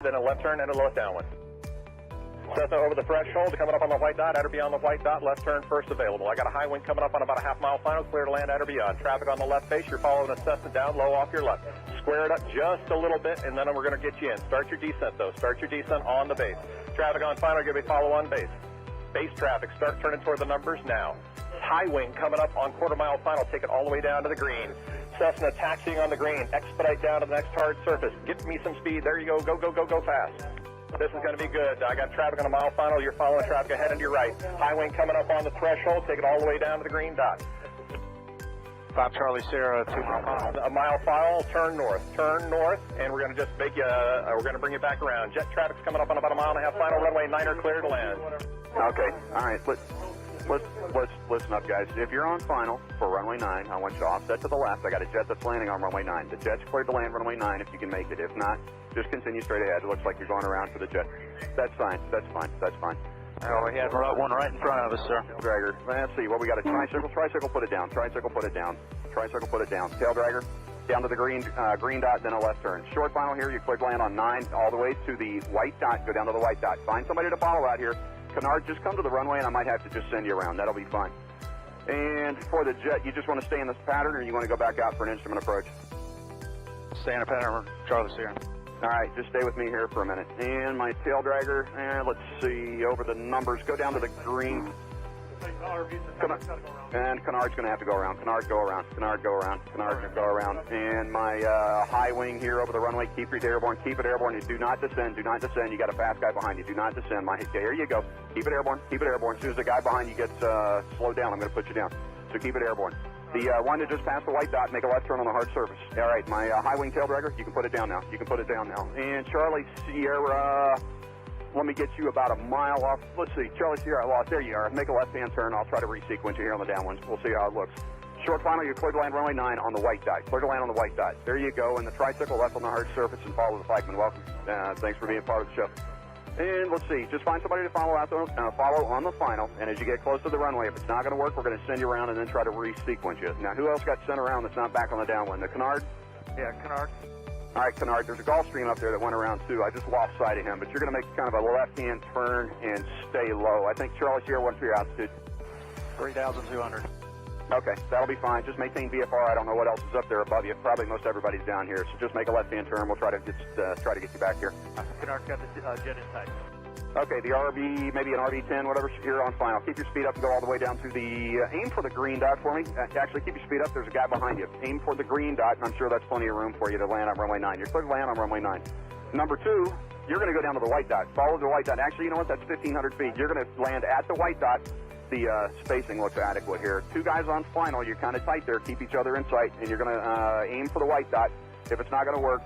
Then a left turn and a left downwind. Cessna over the threshold, coming up on the white dot, at or beyond the white dot, left turn first available. I got a high wind coming up on about a half-mile final, clear to land at or beyond. Traffic on the left face, you're following a Cessna down low off your left. Square it up just a little bit, and then we're going to get you in. Start your descent, though. Start your descent on the base. Traffic on final, give me follow on base. Base traffic, start turning toward the numbers now. High wing coming up on quarter-mile final, take it all the way down to the green. Cessna taxiing on the green, expedite down to the next hard surface. Get me some speed, there you go, go fast. This is going to be good. I got traffic on a mile final. You're following traffic ahead and to your right. High wing coming up on the threshold. Take it all the way down to the green dot. 5 Charlie Sierra, 2 mile final. A mile final, turn north, and we're going to just make you, we're going to bring you back around. Jet traffic's coming up on about a mile and a half final. Runway 9 clear to land. Okay, all right. Let's listen up, guys. If you're on final for runway 9, I want you to offset to the left. I got a jet that's landing on runway 9. The jet's cleared to land runway 9 if you can make it. If not, just continue straight ahead. It looks like you're going around for the jet. That's fine. Oh, we had one right in front of us, sir. Dragger. Let's see. What we got? A tricycle. Tricycle, put it down. Tricycle, put it down. Tricycle, put it down. Tail dragger. Down to the green dot, then a left turn. Short final here. You cleared land on 9 all the way to the white dot. Go down to the white dot. Find somebody to follow out here. Canard, just come to the runway, and I might have to just send you around. That'll be fine. And for the jet, you just want to stay in this pattern, or you want to go back out for an instrument approach? Stay in a pattern, Charlie Sierra. All right, just stay with me here for a minute. And my tail dragger, let's see, over the numbers, go down to the green. And Canard's going to have to go around. Canard, go around. Canard, go around. Canard, go around. And my high wing here over the runway, keep it airborne. Keep it airborne. You do not descend. Do not descend. You got a fast guy behind you. Do not descend. There you go. Keep it airborne. Keep it airborne. As soon as the guy behind you gets slowed down, I'm going to put you down. So keep it airborne. The one that just passed the white dot, make a left turn on the hard surface. All right, my high wing tail dragger, you can put it down now. You can put it down now. And Charlie Sierra, let me get you about a mile off. Let's see, Charlie Sierra, I lost. There you are. Make a left-hand turn. I'll try to resequence you here on the downwinds. We'll see how it looks. Short final, you're clear to land runway 9 on the white dot. Clear to land on the white dot. There you go. And the tricycle left on the hard surface and follow the flagman. Welcome. Thanks for being part of the show. And let's see, just find somebody to follow on the final. And as you get close to the runway, if it's not going to work, we're going to send you around and then try to resequence you. Now, who else got sent around that's not back on the downwind? The Canard? Yeah, Canard. All right, Canard, there's a Gulfstream up there that went around too. I just lost sight of him, but you're going to make kind of a left-hand turn and stay low. I think Charlie Sierra, what's your altitude? 3,200. Okay, that'll be fine. Just maintain VFR. I don't know what else is up there above you. Probably most everybody's down here, so just make a left-hand turn. We'll try to get you back here. Canard's got the jet in sight. Okay, the RV, maybe an RV-10, whatever, here on final. Keep your speed up and go all the way down to the, aim for the green dot for me. Actually, keep your speed up. There's a guy behind you. Aim for the green dot, and I'm sure that's plenty of room for you to land on runway 9. You're clear to land on runway 9. Number 2, you're going to go down to the white dot. Follow the white dot. Actually, you know what? That's 1,500 feet. You're going to land at the white dot. The spacing looks adequate here. 2 guys on final. You're kind of tight there. Keep each other in sight, and you're going to aim for the white dot. If it's not going to work,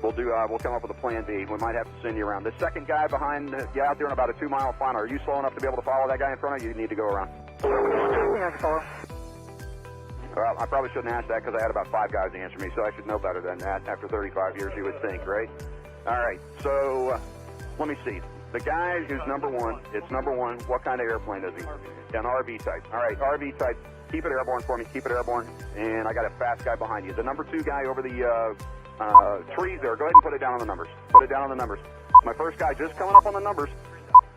we'll come up with a plan B. We might have to send you around. The second guy behind you out there in about a 2-mile final. Are you slow enough to be able to follow that guy in front of you? You need to go around. Well, I probably shouldn't ask that because I had about 5 guys answer me, so I should know better than that after 35 years, you would think, right? All right, so let me see. The guy who's number 1, it's number 1. What kind of airplane is he? An RV type. All right, RV type. Keep it airborne for me. Keep it airborne. And I got a fast guy behind you. The number 2 guy over the trees there. Go ahead and put it down on the numbers. Put it down on the numbers. My first guy just coming up on the numbers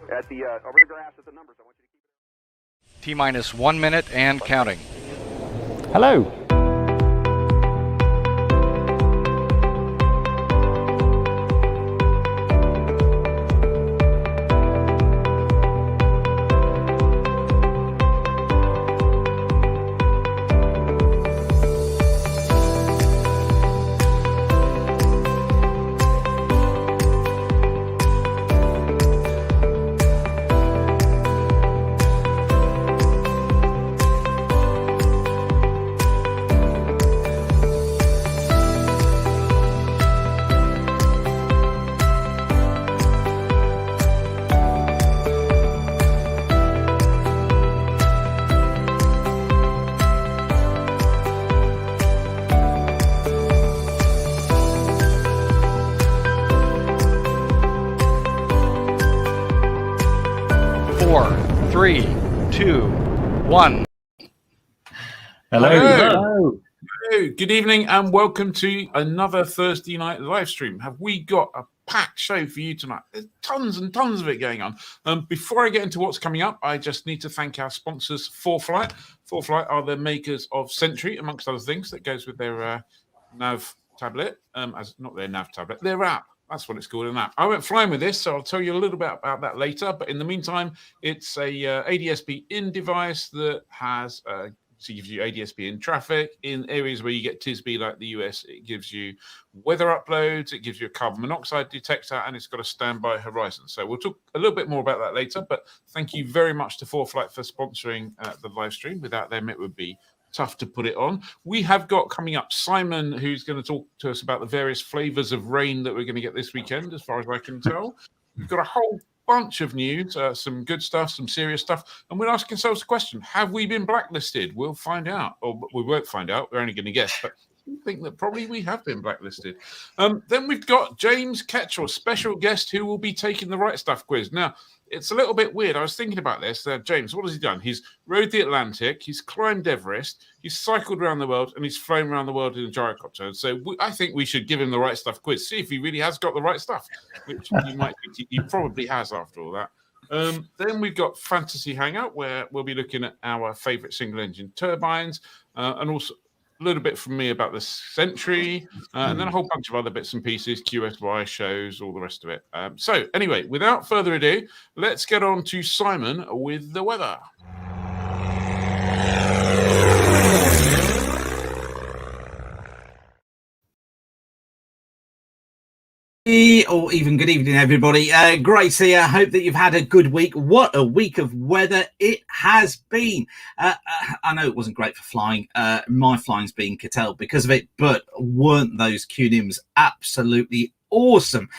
at the over the grass at the numbers. I want you to keep T-minus 1 minute and counting. Hello. Four, three, two, one. Hello. Hello. Good evening and welcome to another Thursday night live stream. Have we got a packed show for you tonight. There's tons and tons of it going on. Before I get into what's coming up, I just need to thank our sponsors, 4Flight. 4Flight are the makers of Sentry, amongst other things, that goes with their nav tablet, not their nav tablet, their app. That's what it's called, an app. I went flying with this, so I'll tell you a little bit about that later. But in the meantime, it's a ADSB in device that has gives you ADSB in traffic. In areas where you get TSB like the US, it gives you weather uploads, it gives you a carbon monoxide detector, and it's got a standby horizon. So we'll talk a little bit more about that later. But thank you very much to 4Flight for sponsoring the live stream. Without them, it would be tough to put it on. We have got coming up Simon, who's going to talk to us about the various flavors of rain that we're going to get this weekend, as far as I can tell. We've got a whole bunch of news, some good stuff, some serious stuff, and we're asking ourselves a question: have we been blacklisted? We'll find out, or we won't find out. We're only going to guess, but I think that probably we have been blacklisted. Then we've got James Ketchell, special guest, who will be taking the Right Stuff quiz. Now, it's a little bit weird. I was thinking about this. James, what has he done? He's rode the Atlantic, he's climbed Everest, he's cycled around the world, and he's flown around the world in a gyrocopter. So I think we should give him the Right Stuff quiz, see if he really has got the right stuff, which you might think he probably has after all that. Then we've got Fantasy Hangout, where we'll be looking at our favourite single-engine turbines, and also a little bit from me about the Sentry, and then a whole bunch of other bits and pieces, QSY shows, all the rest of it. So anyway, without further ado, let's get on to Simon with the weather. Or even good evening, everybody. Grace here. Hope that you've had a good week. What a week of weather it has been. I know it wasn't great for flying. My flying's been curtailed because of it, but weren't those QNIMs absolutely awesome?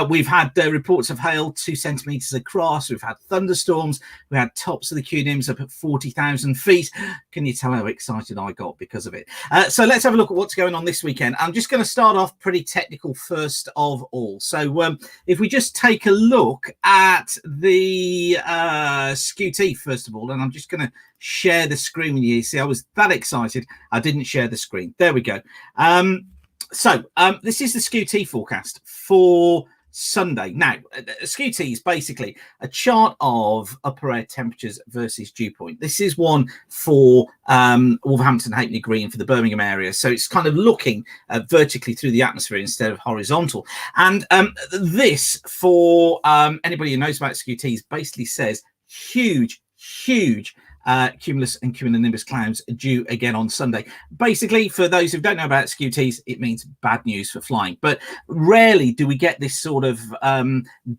We've had reports of hail 2 centimeters across. We've had thunderstorms. We had tops of the QNIMs up at 40,000 feet. Can you tell how excited I got because of it? So let's have a look at what's going on this weekend. I'm just going to start off pretty technical first of all. So if we just take a look at the SKUT first of all, and I'm just going to share the screen with you. See, I was that excited, I didn't share the screen. There we go. So this is the SKUT forecast for Sunday. Now, SKUT is basically a chart of upper air temperatures versus dew point. This is one for Wolverhampton, Halfpenny Green, for the Birmingham area. So it's kind of looking vertically through the atmosphere instead of horizontal. And this, for anybody who knows about SKUTs, basically says huge cumulus and cumulonimbus clouds due again on Sunday. Basically, for those who don't know about SKUTs, it means bad news for flying. But rarely do we get this sort of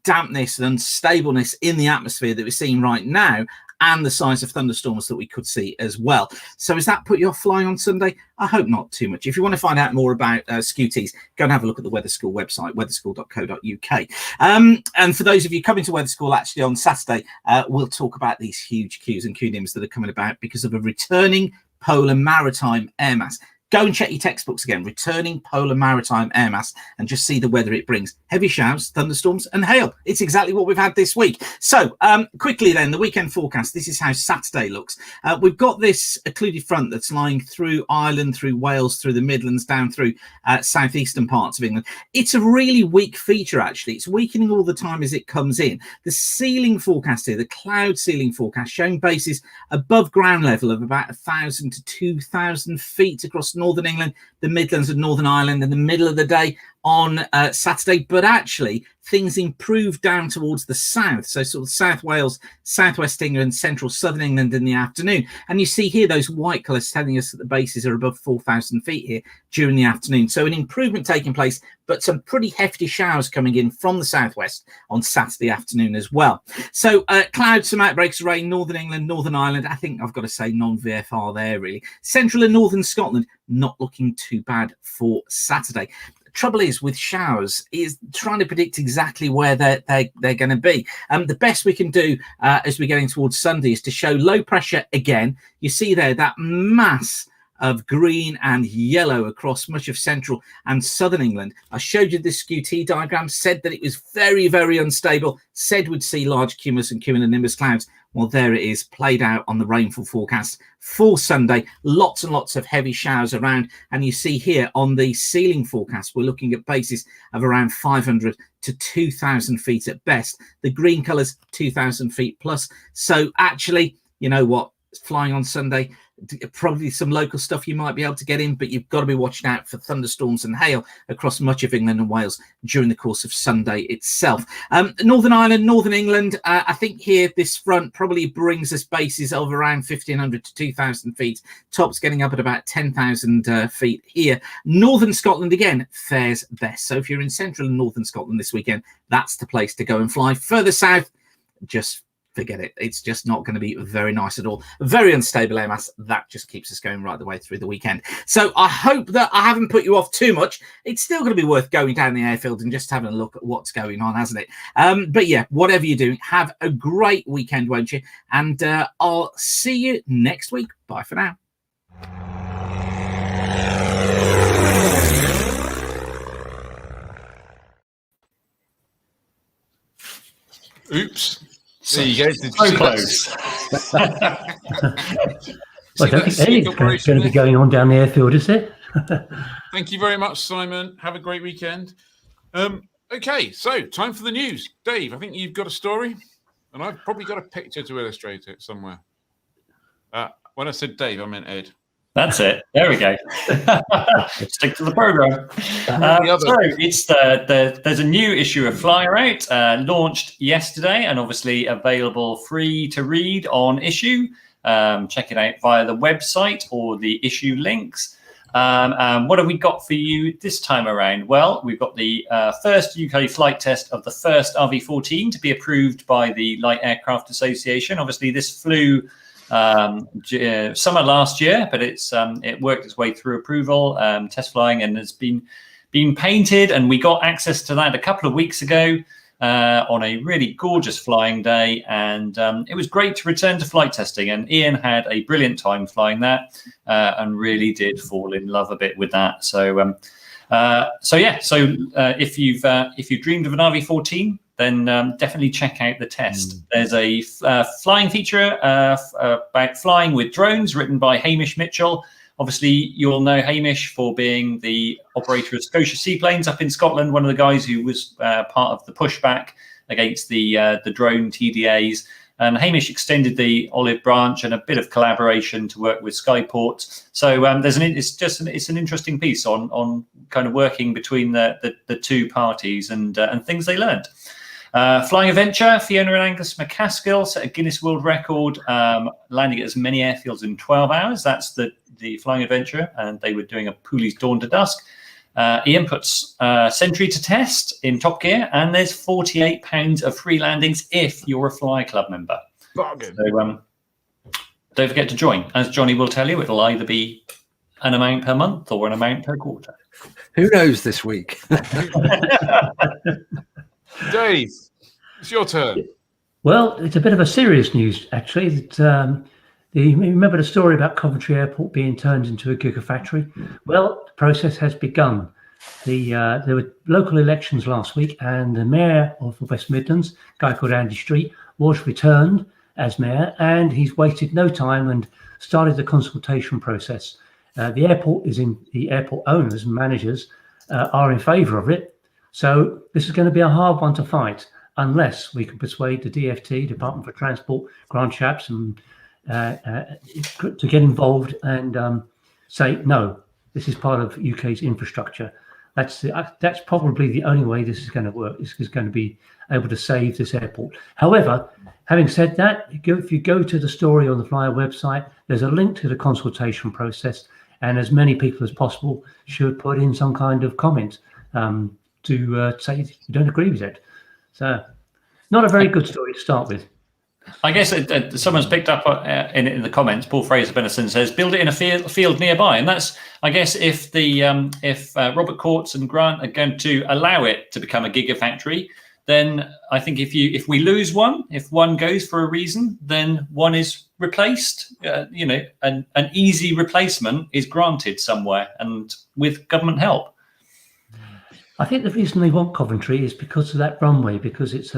dampness and unstableness in the atmosphere that we're seeing right now, and the size of thunderstorms that we could see as well. So has that put you off flying on Sunday? I hope not too much. If you want to find out more about SKUTs, go and have a look at the Weather School website, weatherschool.co.uk. And for those of you coming to Weather School actually on Saturday, we'll talk about these huge Qs and QNIMs that are coming about because of a returning polar maritime air mass. Go and check your textbooks again, returning polar maritime air mass, and just see the weather it brings. Heavy showers, thunderstorms, and hail. It's exactly what we've had this week. So quickly then, the weekend forecast. This is how Saturday looks. We've got this occluded front that's lying through Ireland, through Wales, through the Midlands, down through southeastern parts of England. It's a really weak feature, actually. It's weakening all the time as it comes in. The ceiling forecast here, the cloud ceiling forecast, showing bases above ground level of about 1,000 to 2,000 feet across Northern England, the Midlands and Northern Ireland in the middle of the day on Saturday. But actually, things improved down towards the south, so sort of South Wales, Southwest England, central Southern England in the afternoon. And you see here those white colours telling us that the bases are above 4,000 feet here during the afternoon. So an improvement taking place, but some pretty hefty showers coming in from the southwest on Saturday afternoon as well. So clouds, some outbreaks of rain, Northern England, Northern Ireland. I think I've got to say non-VFR there, really. Central and Northern Scotland, not looking too bad for Saturday. Trouble is with showers is trying to predict exactly where they're going to be. The best we can do as we're getting towards Sunday is to show low pressure again. You see there that mass of green and yellow across much of central and southern England. I showed you this SKUT diagram, said that it was very, very unstable, said we'd see large cumulus and cumulonimbus clouds. Well, there it is, played out on the rainfall forecast for Sunday. Lots and lots of heavy showers around. And you see here on the ceiling forecast, we're looking at bases of around 500 to 2,000 feet at best. The green colours, 2,000 feet plus. So actually, you know what? Flying on Sunday, probably some local stuff you might be able to get in, but you've got to be watching out for thunderstorms and hail across much of England and Wales during the course of Sunday itself. Northern Ireland, Northern England, I think here this front probably brings us bases of around 1,500 to 2,000 feet. Tops getting up at about 10,000 feet here. Northern Scotland, again, fares best. So if you're in central and northern Scotland this weekend, that's the place to go and fly. Further south, just forget it. It's just not going to be very nice at all. Very unstable air mass. That just keeps us going right the way through the weekend. So I hope that I haven't put you off too much. It's still going to be worth going down the airfield and just having a look at what's going on, hasn't it? But yeah, whatever you're doing, have a great weekend, won't you? And I'll see you next week. Bye for now. Oops. There you go. So close. Well, I don't think anything's going to be going on down the airfield, is it? Thank you very much, Simon. Have a great weekend. Okay, so time for the news. Dave, I think you've got a story, and I've probably got a picture to illustrate it somewhere. When I said Dave, I meant Ed. That's it. There we go. Stick to the program. So it's there's a new issue of Flyer Out launched yesterday and obviously available free to read on Issue. Check it out via the website or the issue links. What have we got for you this time around? Well, we've got the first UK flight test of the first RV14 to be approved by the Light Aircraft Association. Obviously, this flew summer last year, but it worked its way through approval, test flying, and has been painted, and we got access to that a couple of weeks ago on a really gorgeous flying day, and it was great to return to flight testing, and Ian had a brilliant time flying that and really did fall in love a bit with that. So if you've dreamed of an RV14, then definitely check out the test. There's a flying feature about flying with drones written by Hamish Mitchell. Obviously, you'll know Hamish for being the operator of Scotia Seaplanes up in Scotland, one of the guys who was part of the pushback against the drone TDAs. And Hamish extended the olive branch and a bit of collaboration to work with Skyport. So it's an interesting piece on kind of working between the two parties and things they learned. Flying Adventure, Fiona and Angus McCaskill set a Guinness World Record, landing at as many airfields in 12 hours. That's the Flying Adventure, and they were doing a Pooley's Dawn to Dusk. Ian puts Sentry to test in Top Gear, and there's £48 of free landings if you're a Fly Club member. Bargain. So don't forget to join. As Johnny will tell you, it'll either be an amount per month or an amount per quarter. Who knows this week? Dave, it's your turn. Well, it's a bit of a serious news, actually. You remember the story about Coventry Airport being turned into a gigafactory? Well, the process has begun. There were local elections last week, and the mayor of the West Midlands, a guy called Andy Street, was returned as mayor, and he's wasted no time and started the consultation process. The airport owners and managers are in favour of it. So this is going to be a hard one to fight unless we can persuade the DFT, Department for Transport, Grant Shapps, and to get involved and say, no, this is part of UK's infrastructure. That's probably the only way this is going to work. This is going to be able to save this airport. However, having said that, if you go to the story on the Flyer website, there's a link to the consultation process, and as many people as possible should put in some kind of comment to say you don't agree with it. So not a very good story to start with. I guess someone's picked up in the comments. Paul Fraser-Benison says, "Build it in a field nearby," and that's, I guess, if Robert Courts and Grant are going to allow it to become a gigafactory, then I think if we lose one, if one goes for a reason, then one is replaced. An easy replacement is granted somewhere, and with government help. I think the reason they want Coventry is because of that runway, because it's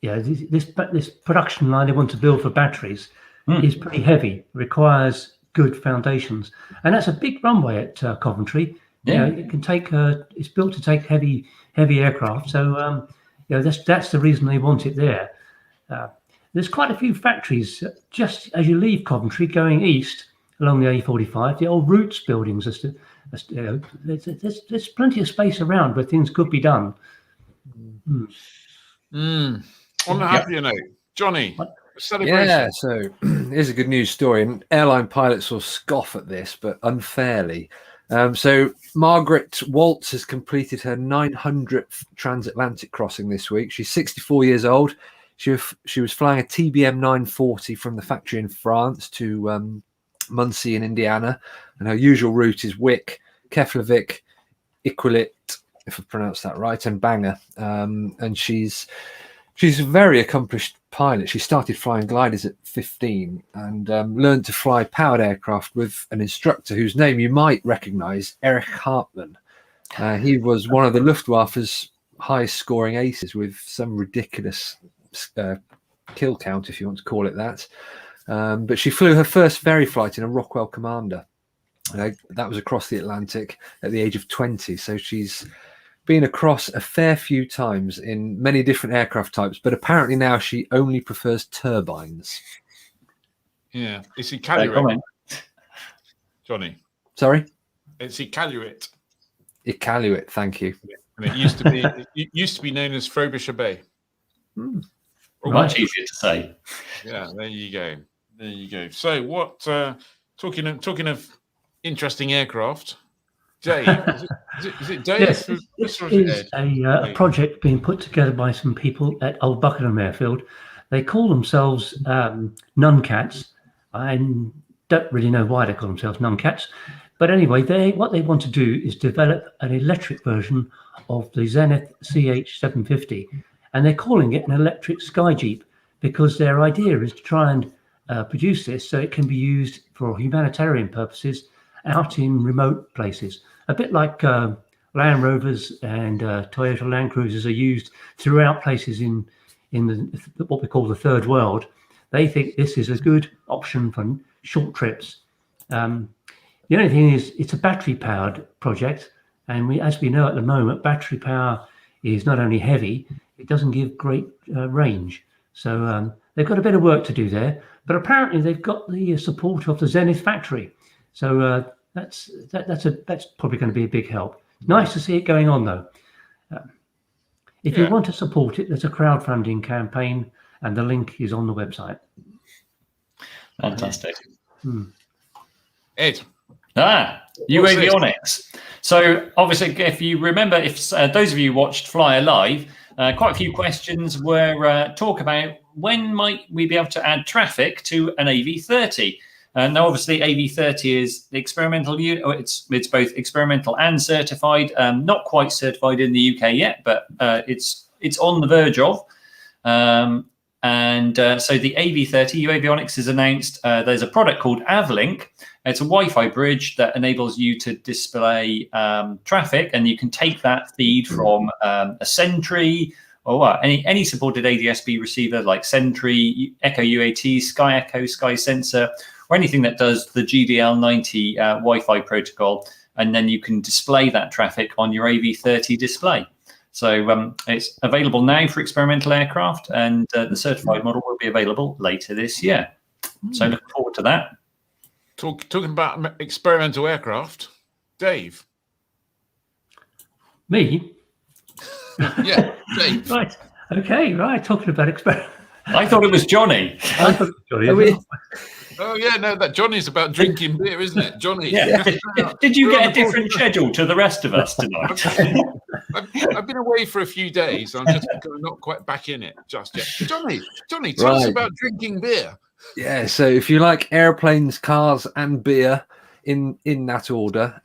this production line they want to build for batteries is pretty heavy, requires good foundations, and that's a big runway at Coventry. Yeah. It can take it's built to take heavy aircraft, so that's the reason they want it there. There's quite a few factories just as you leave Coventry going east along the A45. The old Roots buildings, there's plenty of space around where things could be done. On a happier note, Johnny, celebration. Yeah, so here's a good news story, and airline pilots will scoff at this, but unfairly. So Margaret Waltz has completed her 900th transatlantic crossing this week. She's 64 years old. She was flying a TBM 940 from the factory in France to Muncie in Indiana, and her usual route is Wick, Keflavik, Iqaluit, if I pronounced that right, and Bangor. And she's a very accomplished pilot. She started flying gliders at 15 and learned to fly powered aircraft with an instructor whose name you might recognise, Erich Hartmann. He was one of the Luftwaffe's highest scoring aces with some ridiculous kill count, if you want to call it that. But she flew her first ferry flight in a Rockwell Commander. That was across the Atlantic at the age of 20. So she's been across a fair few times in many different aircraft types, but apparently now she only prefers turbines. Yeah. It's Iqaluit. Johnny. Sorry? It's Iqaluit. Iqaluit, thank you. And it used to be known as Frobisher Bay. Much easier to say. Yeah, there you go. So what talking of interesting aircraft, Dave, is it Dave? Yes, this is a project being put together by some people at Old Buckingham Airfield. They call themselves Nuncats. I don't really know why they call themselves Nuncats, but anyway, what they want to do is develop an electric version of the Zenith CH750, and they're calling it an electric sky jeep because their idea is to try and produce this so it can be used for humanitarian purposes out in remote places. A bit like Land Rovers and Toyota Land Cruisers are used throughout places in what we call the third world. They think this is a good option for short trips. The only thing is it's a battery-powered project, and as we know at the moment, battery power is not only heavy, it doesn't give great range. So they've got a bit of work to do there, but apparently they've got the support of the Zenith factory. So that's probably going to be a big help. Nice to see it going on, though. If you want to support it, there's a crowdfunding campaign, and the link is on the website. Fantastic. Ed. Avionics. So obviously, if you remember, if those of you watched Flyer Live, quite a few questions were talk about when might we be able to add traffic to an AV30. Now, obviously, AV30 is the experimental unit. It's both experimental and certified. Not quite certified in the UK yet, but it's on the verge of. So the AV30, Avionics has announced there's a product called AvLink. It's a Wi-Fi bridge that enables you to display traffic, and you can take that feed from a Sentry or any supported ADS-B receiver like Sentry, Echo UAT, Sky Echo, Sky Sensor, or anything that does the GDL90 Wi-Fi protocol, and then you can display that traffic on your AV30 display. So it's available now for experimental aircraft, and the certified model will be available later this year. So looking forward to that. Talking about experimental aircraft, Dave. Me? Yeah, Dave. Right. Okay, right. Talking about experiment. I thought it was Johnny. I thought it was Johnny. Oh, yeah, no, that Johnny's about drinking beer, isn't it? Johnny. Yeah. Did you get a different schedule to the rest of us tonight? I've been away for a few days. I'm just not quite back in it just yet. Johnny, tell us about drinking beer. Yeah, so if you like airplanes, cars, and beer in that order,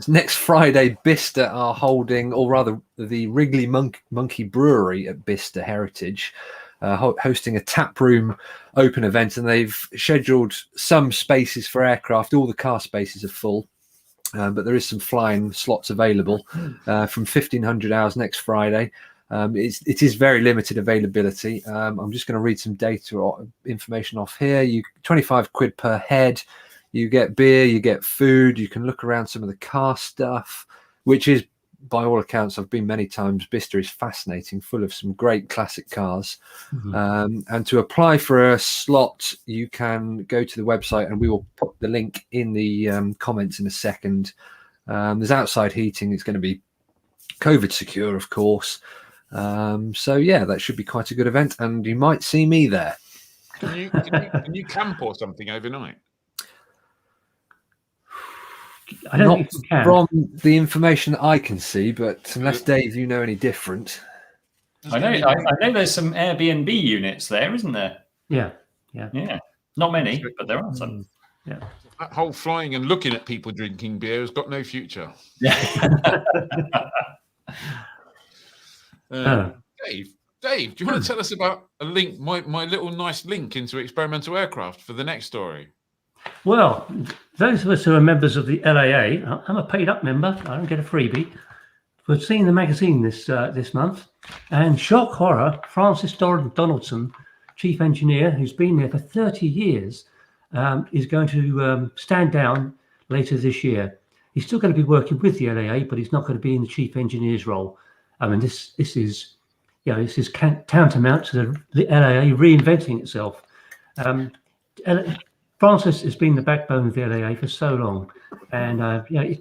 next Friday, Bicester are holding, or rather, the Wrigley Monkey Brewery at Bicester Heritage, hosting a tap room open event, and they've scheduled some spaces for aircraft. All the car spaces are full, but there is some flying slots available from 1500 hours next Friday. It is very limited availability. I'm just going to read some data or information off here. You 25 quid per head. You get beer, you get food. You can look around some of the car stuff, which is, by all accounts, I've been many times. Bicester is fascinating, full of some great classic cars. And to apply for a slot, you can go to the website, and we will put the link in the comments in a second. There's outside heating. It's going to be COVID secure, of course. So yeah, that should be quite a good event, and you might see me there. Can you camp or something overnight? I don't Not think you can. from the information that I can see, but unless Dave, you know any different. I know there's some Airbnb units there, isn't there? Yeah. Not many, but there are some. Yeah. That whole flying and looking at people drinking beer has got no future. Dave, do you want to tell us about a link, my little nice link into experimental aircraft for the next story? Well, those of us who are members of the LAA, I'm a paid-up member. I don't get a freebie. We've seen the magazine this month, and shock horror, Francis Donaldson, chief engineer, who's been there for 30 years, is going to stand down later this year. He's still going to be working with the LAA, but he's not going to be in the chief engineer's role. I mean, this is tantamount to the LAA reinventing itself. Francis has been the backbone of the LAA for so long, and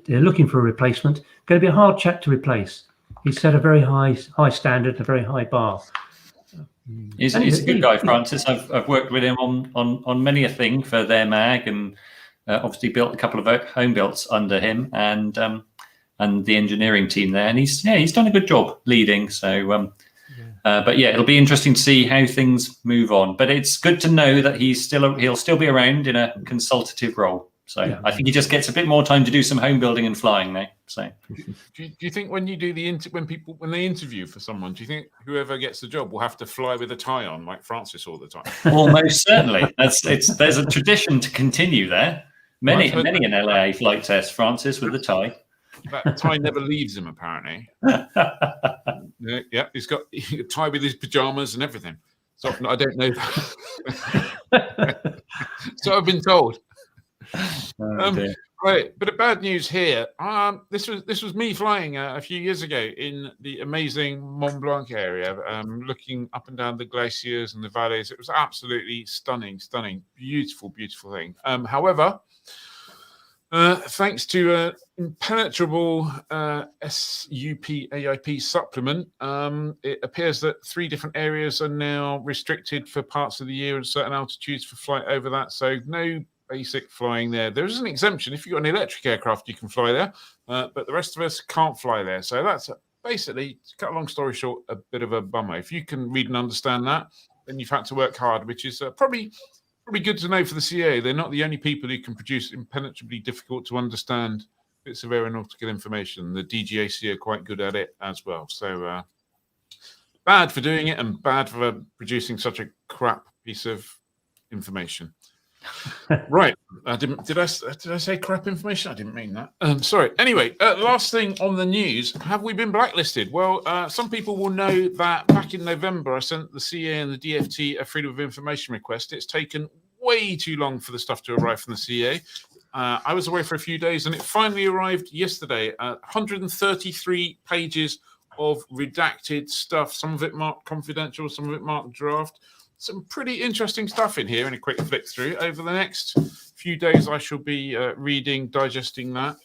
they're looking for a replacement. Going to be a hard chap to replace. He's set a very high standard, a very high bar. He's a good guy, Francis. I've worked with him on many a thing for their mag, and obviously built a couple of home builds under him, and the engineering team there. And he's done a good job leading. So. But yeah, it'll be interesting to see how things move on. But it's good to know that he'll still be around in a consultative role. So I think he just gets a bit more time to do some home building and flying now. So do you think when you do when they interview for someone, do you think whoever gets the job will have to fly with a tie on like Francis all the time? Almost certainly. There's a tradition to continue there. Many an LA flight test, Francis with the tie. That tie never leaves him, apparently. Yeah, he's got a tie with his pajamas and everything. So often, I don't know that. So I've been told. Right, bit of bad news here. This was me flying a few years ago in the amazing Mont Blanc area, looking up and down the glaciers and the valleys. It was absolutely stunning, beautiful thing. However, thanks to an impenetrable SUP-AIP supplement, it appears that 3 different areas are now restricted for parts of the year at certain altitudes for flight over that. So no basic flying there. There is an exemption. If you've got an electric aircraft, you can fly there, but the rest of us can't fly there. So that's basically, to cut a long story short, a bit of a bummer. If you can read and understand that, then you've had to work hard, which is probably good to know for the CA. They're not the only people who can produce impenetrably difficult to understand bits of aeronautical information. The DGAC are quite good at it as well. So bad for doing it and bad for producing such a crap piece of information. Right. Did I say crap information? I didn't mean that. Sorry. Anyway, last thing on the news. Have we been blacklisted? Well, some people will know that back in November, I sent the CA and the DFT a Freedom of Information request. It's taken way too long for the stuff to arrive from the CA. I was away for a few days, and it finally arrived yesterday. 133 pages of redacted stuff. Some of it marked confidential, some of it marked draft. Some pretty interesting stuff in here in a quick flick through. Over the next few days, I shall be reading, digesting that.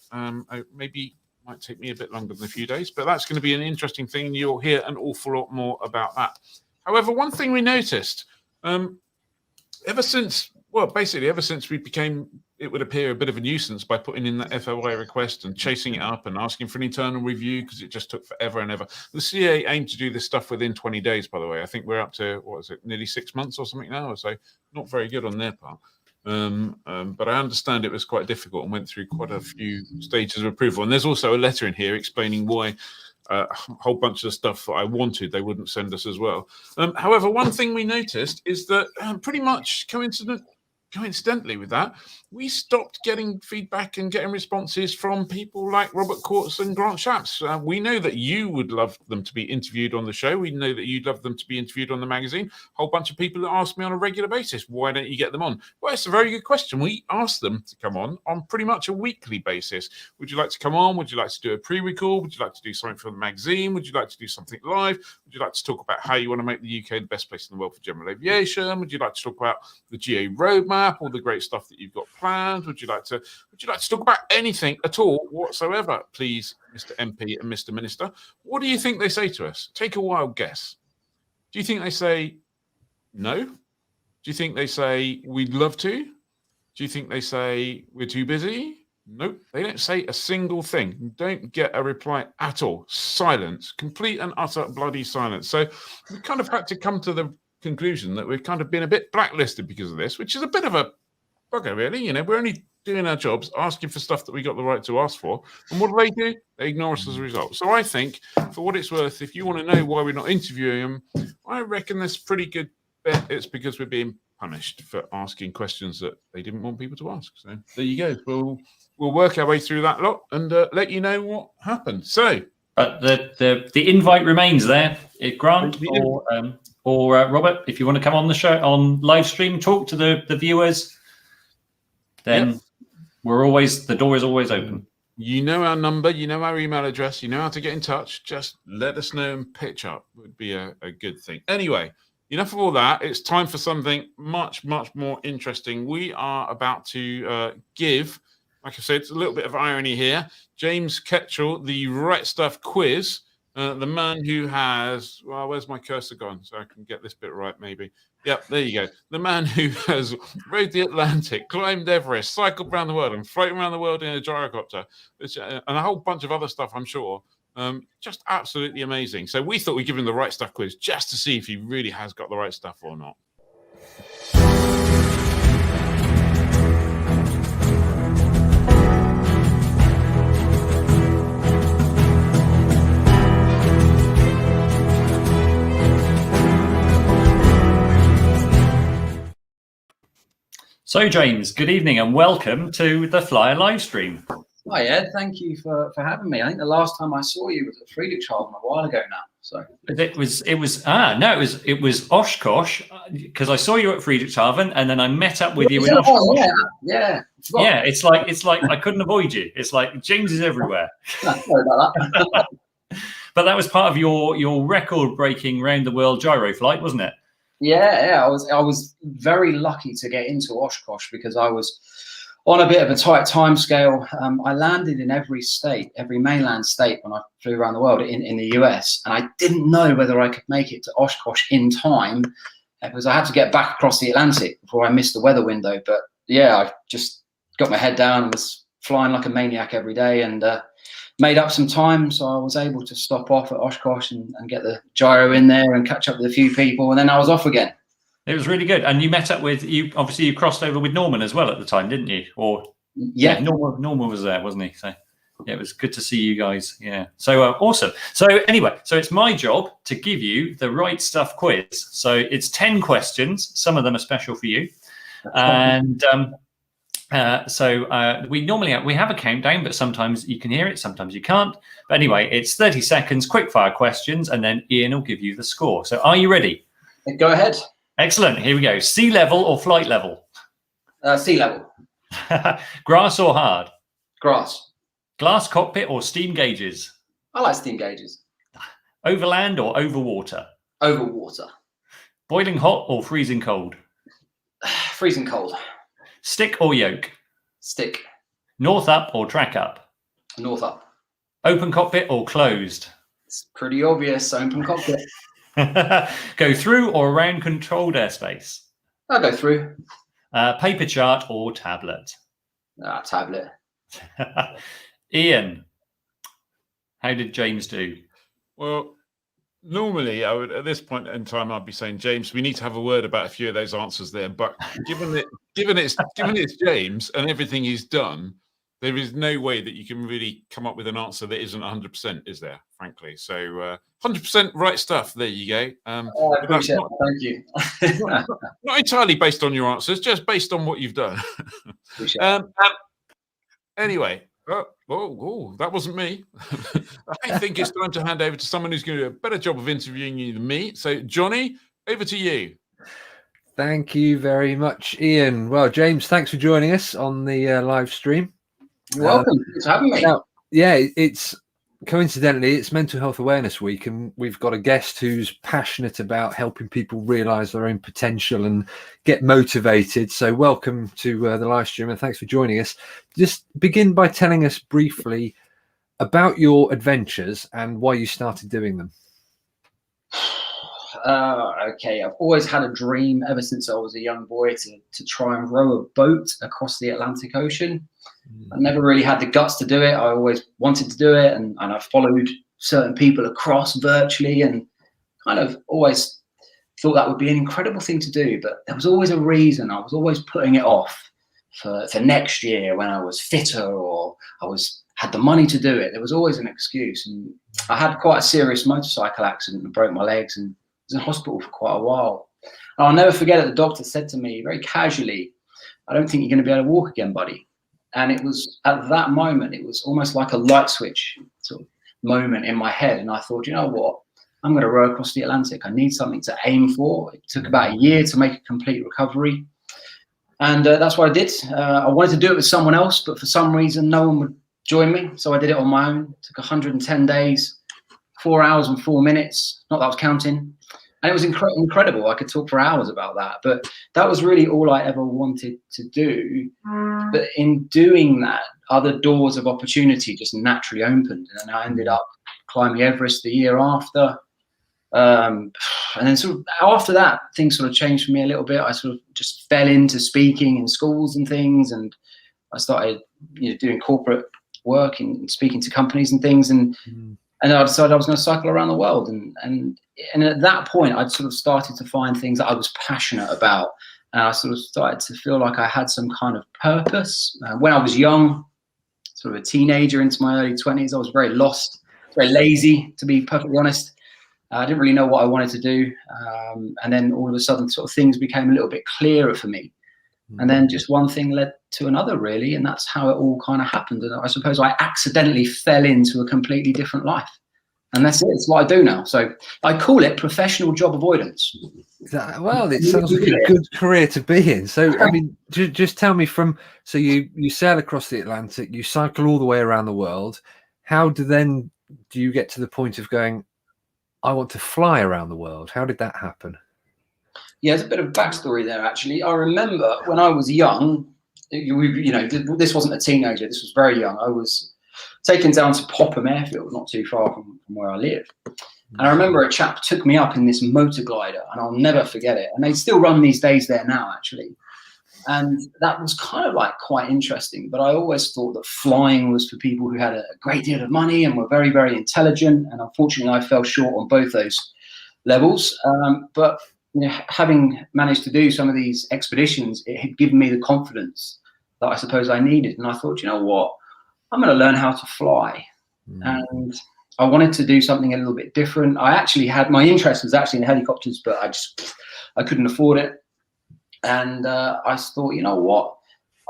Maybe might take me a bit longer than a few days, but that's going to be an interesting thing. You'll hear an awful lot more about that. However, one thing we noticed, ever since we became, it would appear, a bit of a nuisance by putting in that FOI request and chasing it up and asking for an internal review because it just took forever and ever. The CA aimed to do this stuff within 20 days, by the way. I think we're up to, nearly 6 months or something now, so not very good on their part. But I understand it was quite difficult and went through quite a few stages of approval. And there's also a letter in here explaining why a whole bunch of stuff that I wanted, they wouldn't send us as well. However, one thing we noticed is that pretty much coincidentally with that, we stopped getting feedback and getting responses from people like Robert Courts and Grant Shapps. We know that you would love them to be interviewed on the show. We know that you'd love them to be interviewed on the magazine. A whole bunch of people that ask me on a regular basis, why don't you get them on? Well, it's a very good question. We ask them to come on pretty much a weekly basis. Would you like to come on? Would you like to do a pre-record? Would you like to do something for the magazine? Would you like to do something live? Would you like to talk about how you want to make the UK the best place in the world for general aviation? Would you like to talk about the GA roadmap? All the great stuff that you've got planned? Would you like to talk about anything at all whatsoever, please, Mr. MP and Mr. Minister? What do you think they say to us? Take a wild guess. Do you think they say no? Do you think they say we'd love to? Do you think they say we're too busy? Nope, they don't say a single thing. You don't get a reply at all. Silence, complete and utter bloody silence. So we kind of had to come to the conclusion that we've kind of been a bit blacklisted because of this, which is a bit of a bugger, really. You know, we're only doing our jobs, asking for stuff that we got the right to ask for, and what do? They ignore us as a result. So I think, for what it's worth, if you want to know why we're not interviewing them, I reckon there's pretty good bet it's because we're being punished for asking questions that they didn't want people to ask. So there you go. We'll work our way through that lot and let you know what happened. So, but the invite remains there. Grant or Robert, if you want to come on the show on live stream, talk to the viewers, then the door is always open. You know our number, you know our email address, you know how to get in touch. Just let us know and pitch up. Would be a good thing. Anyway, enough of all that. It's time for something much, much more interesting. We are about to give, like I said, it's a little bit of irony here, James Ketchell the Right Stuff quiz. The man who has, well, where's my cursor gone? So I can get this bit right, maybe. Yep, there you go. The man who has rode the Atlantic, climbed Everest, cycled around the world, and floated around the world in a gyrocopter, and a whole bunch of other stuff, I'm sure. Just absolutely amazing. So we thought we'd give him the Right Stuff quiz just to see if he really has got the right stuff or not. So, James, good evening and welcome to the Flyer live stream. Hi, Ed. Thank you for having me. I think the last time I saw you was at Friedrichshafen a while ago now. So it was Oshkosh, because I saw you at Friedrichshafen and then I met up with you in Oshkosh. Yeah. It's like I couldn't avoid you. It's like James is everywhere. Sorry about that. But that was part of your record-breaking round the world gyro flight, wasn't it? Yeah. I was very lucky to get into Oshkosh because I was on a bit of a tight time scale. I landed in every mainland state when I flew around the world in the US, and I didn't know whether I could make it to Oshkosh in time because I had to get back across the Atlantic before I missed the weather window. But yeah, I just got my head down and was flying like a maniac every day and made up some time, so I was able to stop off at Oshkosh and get the gyro in there and catch up with a few people, and then I was off again. It was really good. And you met up with, obviously you crossed over with Norman as well at the time, didn't you? Or yeah, Norman was there, wasn't he? So yeah, it was good to see you guys. Yeah. So awesome. So anyway, so it's my job to give you the Right Stuff quiz. So it's 10 questions. Some of them are special for you. And we normally have a countdown, but sometimes you can hear it, sometimes you can't. But anyway, it's 30 seconds, quick fire questions, and then Ian will give you the score. So are you ready? Go ahead. Excellent. Here we go. Sea level or flight level? Sea level. Grass or hard? Grass. Glass cockpit or steam gauges? I like steam gauges. Over land or over water? Over water. Boiling hot or freezing cold? Freezing cold. Stick or yoke? Stick. North up or track up? North up. Open cockpit or closed? It's pretty obvious. Open cockpit. Go through or around controlled airspace? I'll go through. Paper chart or tablet? Tablet. Ian, how did James do? Well, normally I would, at this point in time, I'd be saying, James, we need to have a word about a few of those answers there. But given it's James and everything he's done, There is no way that you can really come up with an answer that isn't 100%, is there? Frankly, so 100% right stuff. There you go. I appreciate it. Thank you. Not entirely based on your answers, just based on what you've done. Anyway, that wasn't me. I think it's time to hand over to someone who's going to do a better job of interviewing you than me. So, Johnny, over to you. Thank you very much, Ian. Well, James, thanks for joining us on the live stream. You're welcome. Thanks for having me. Now, yeah, it's coincidentally it's Mental Health Awareness Week, and we've got a guest who's passionate about helping people realise their own potential and get motivated. So, welcome to the live stream, and thanks for joining us. Just begin by telling us briefly about your adventures and why you started doing them. Okay, I've always had a dream ever since I was a young boy to try and row a boat across the Atlantic Ocean. I never really had the guts to do it. I always wanted to do it, and I followed certain people across virtually and kind of always thought that would be an incredible thing to do. But there was always a reason. I was always putting it off for next year when I was fitter or had the money to do it. There was always an excuse. And I had quite a serious motorcycle accident and broke my legs and was in hospital for quite a while. And I'll never forget it. The doctor said to me very casually, "I don't think you're going to be able to walk again, buddy." And it was at that moment, it was almost like a light switch sort of moment in my head. And I thought, you know what? I'm going to row across the Atlantic. I need something to aim for. It took about a year to make a complete recovery. And that's what I did. I wanted to do it with someone else, but for some reason, no one would join me. So I did it on my own. It took 110 days, 4 hours and 4 minutes. Not that I was counting. And it was incredible. I could talk for hours about that. But that was really all I ever wanted to do. But in doing that, other doors of opportunity just naturally opened. And I ended up climbing Everest the year after. And then sort of after that, things sort of changed for me a little bit. I sort of just fell into speaking in schools and things. And I started doing corporate work and speaking to companies and things. And I decided I was going to cycle around the world. And at that point, I'd sort of started to find things that I was passionate about. And I sort of started to feel like I had some kind of purpose. When I was young, sort of a teenager into my early 20s, I was very lost, very lazy, to be perfectly honest. I didn't really know what I wanted to do. And then all of a sudden, sort of things became a little bit clearer for me. And then just one thing led to another, really. And that's how it all kind of happened. And I suppose I accidentally fell into a completely different life. And that's it. It's what I do now. So I call it professional job avoidance. Well, it sounds like a good career to be in. So, I mean, just tell me so you sail across the Atlantic, you cycle all the way around the world. How do you get to the point of going, I want to fly around the world? How did that happen? Yeah, there's a bit of backstory there, actually. I remember when I was young, this wasn't a teenager, this was very young. I was taken down to Popham Airfield, not too far from where I live. And I remember a chap took me up in this motor glider, and I'll never forget it. And they still run these days there now, actually. And that was kind of like quite interesting. But I always thought that flying was for people who had a great deal of money and were very, very intelligent. And unfortunately, I fell short on both those levels. But having managed to do some of these expeditions, it had given me the confidence that I suppose I needed. And I thought, you know what? I'm going to learn how to fly. And I wanted to do something a little bit different. My interest was actually in helicopters, but I couldn't afford it. And I thought, you know what?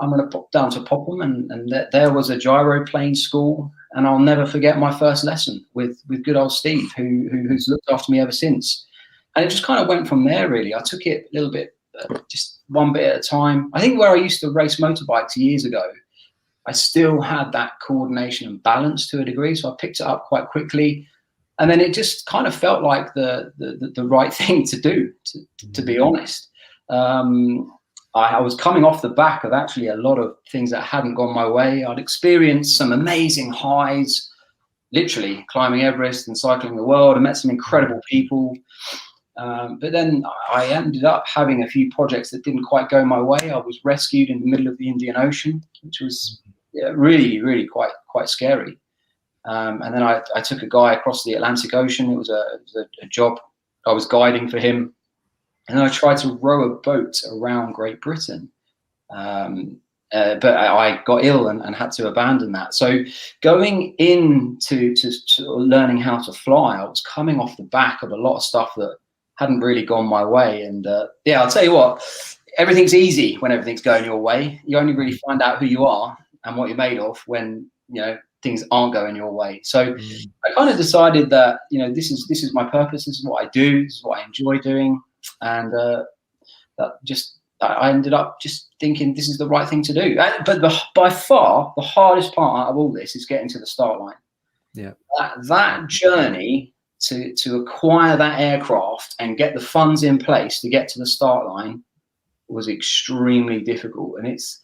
I'm going to pop down to Popham, and there was a gyroplane school. And I'll never forget my first lesson with good old Steve, who's looked after me ever since. And it just kind of went from there, really. I took it a little bit, just one bit at a time. I think where I used to race motorbikes years ago, I still had that coordination and balance to a degree. So I picked it up quite quickly. And then it just kind of felt like the right thing to do, to be honest. I was coming off the back of actually a lot of things that hadn't gone my way. I'd experienced some amazing highs, literally climbing Everest and cycling the world. I met some incredible people. But then I ended up having a few projects that didn't quite go my way. I was rescued in the middle of the Indian Ocean, which was really, really quite scary. And then I took a guy across the Atlantic Ocean. It was a job. I was guiding for him. And then I tried to row a boat around Great Britain. but I got ill and had to abandon that. So going into learning how to fly, I was coming off the back of a lot of stuff that hadn't really gone my way. And yeah, I'll tell you what, everything's easy when everything's going your way. You only really find out who you are and what you're made of when, you know, things aren't going your way. So I kind of decided that, you know, this is my purpose. This is what I do. This is what I enjoy doing. And I ended up just thinking this is the right thing to do. But by far, the hardest part out of all this is getting to the start line. Yeah. That journey to acquire that aircraft and get the funds in place to get to the start line was extremely difficult. And it's,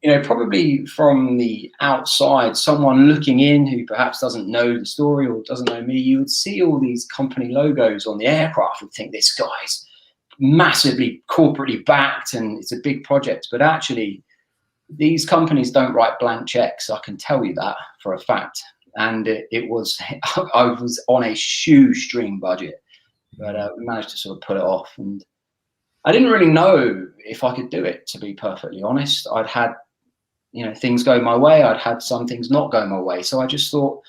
you know, probably from the outside, someone looking in who perhaps doesn't know the story or doesn't know me, you would see all these company logos on the aircraft and think this guy's massively corporately backed and it's a big project. But actually, these companies don't write blank checks. I can tell you that for a fact. And it was, I was on a shoestring budget, but we managed to sort of pull it off. And I didn't really know if I could do it, to be perfectly honest. I'd had, you know, things go my way. I'd had some things not go my way. So I just thought,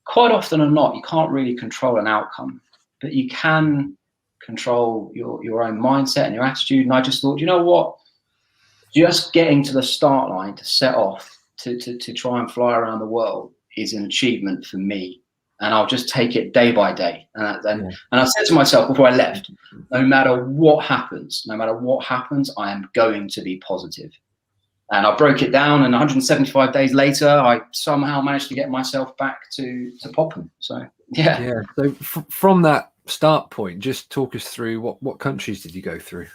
quite often or not, you can't really control an outcome, but you can control your own mindset and your attitude. And I just thought, you know what, just getting to the start line to set off to try and fly around the world is an achievement for me. And I'll just take it day by day. And I said to myself before I left, no matter what happens, I am going to be positive. And I broke it down, and 175 days later, I somehow managed to get myself back to popping. So, yeah. Yeah. So from that start point, just talk us through what countries did you go through?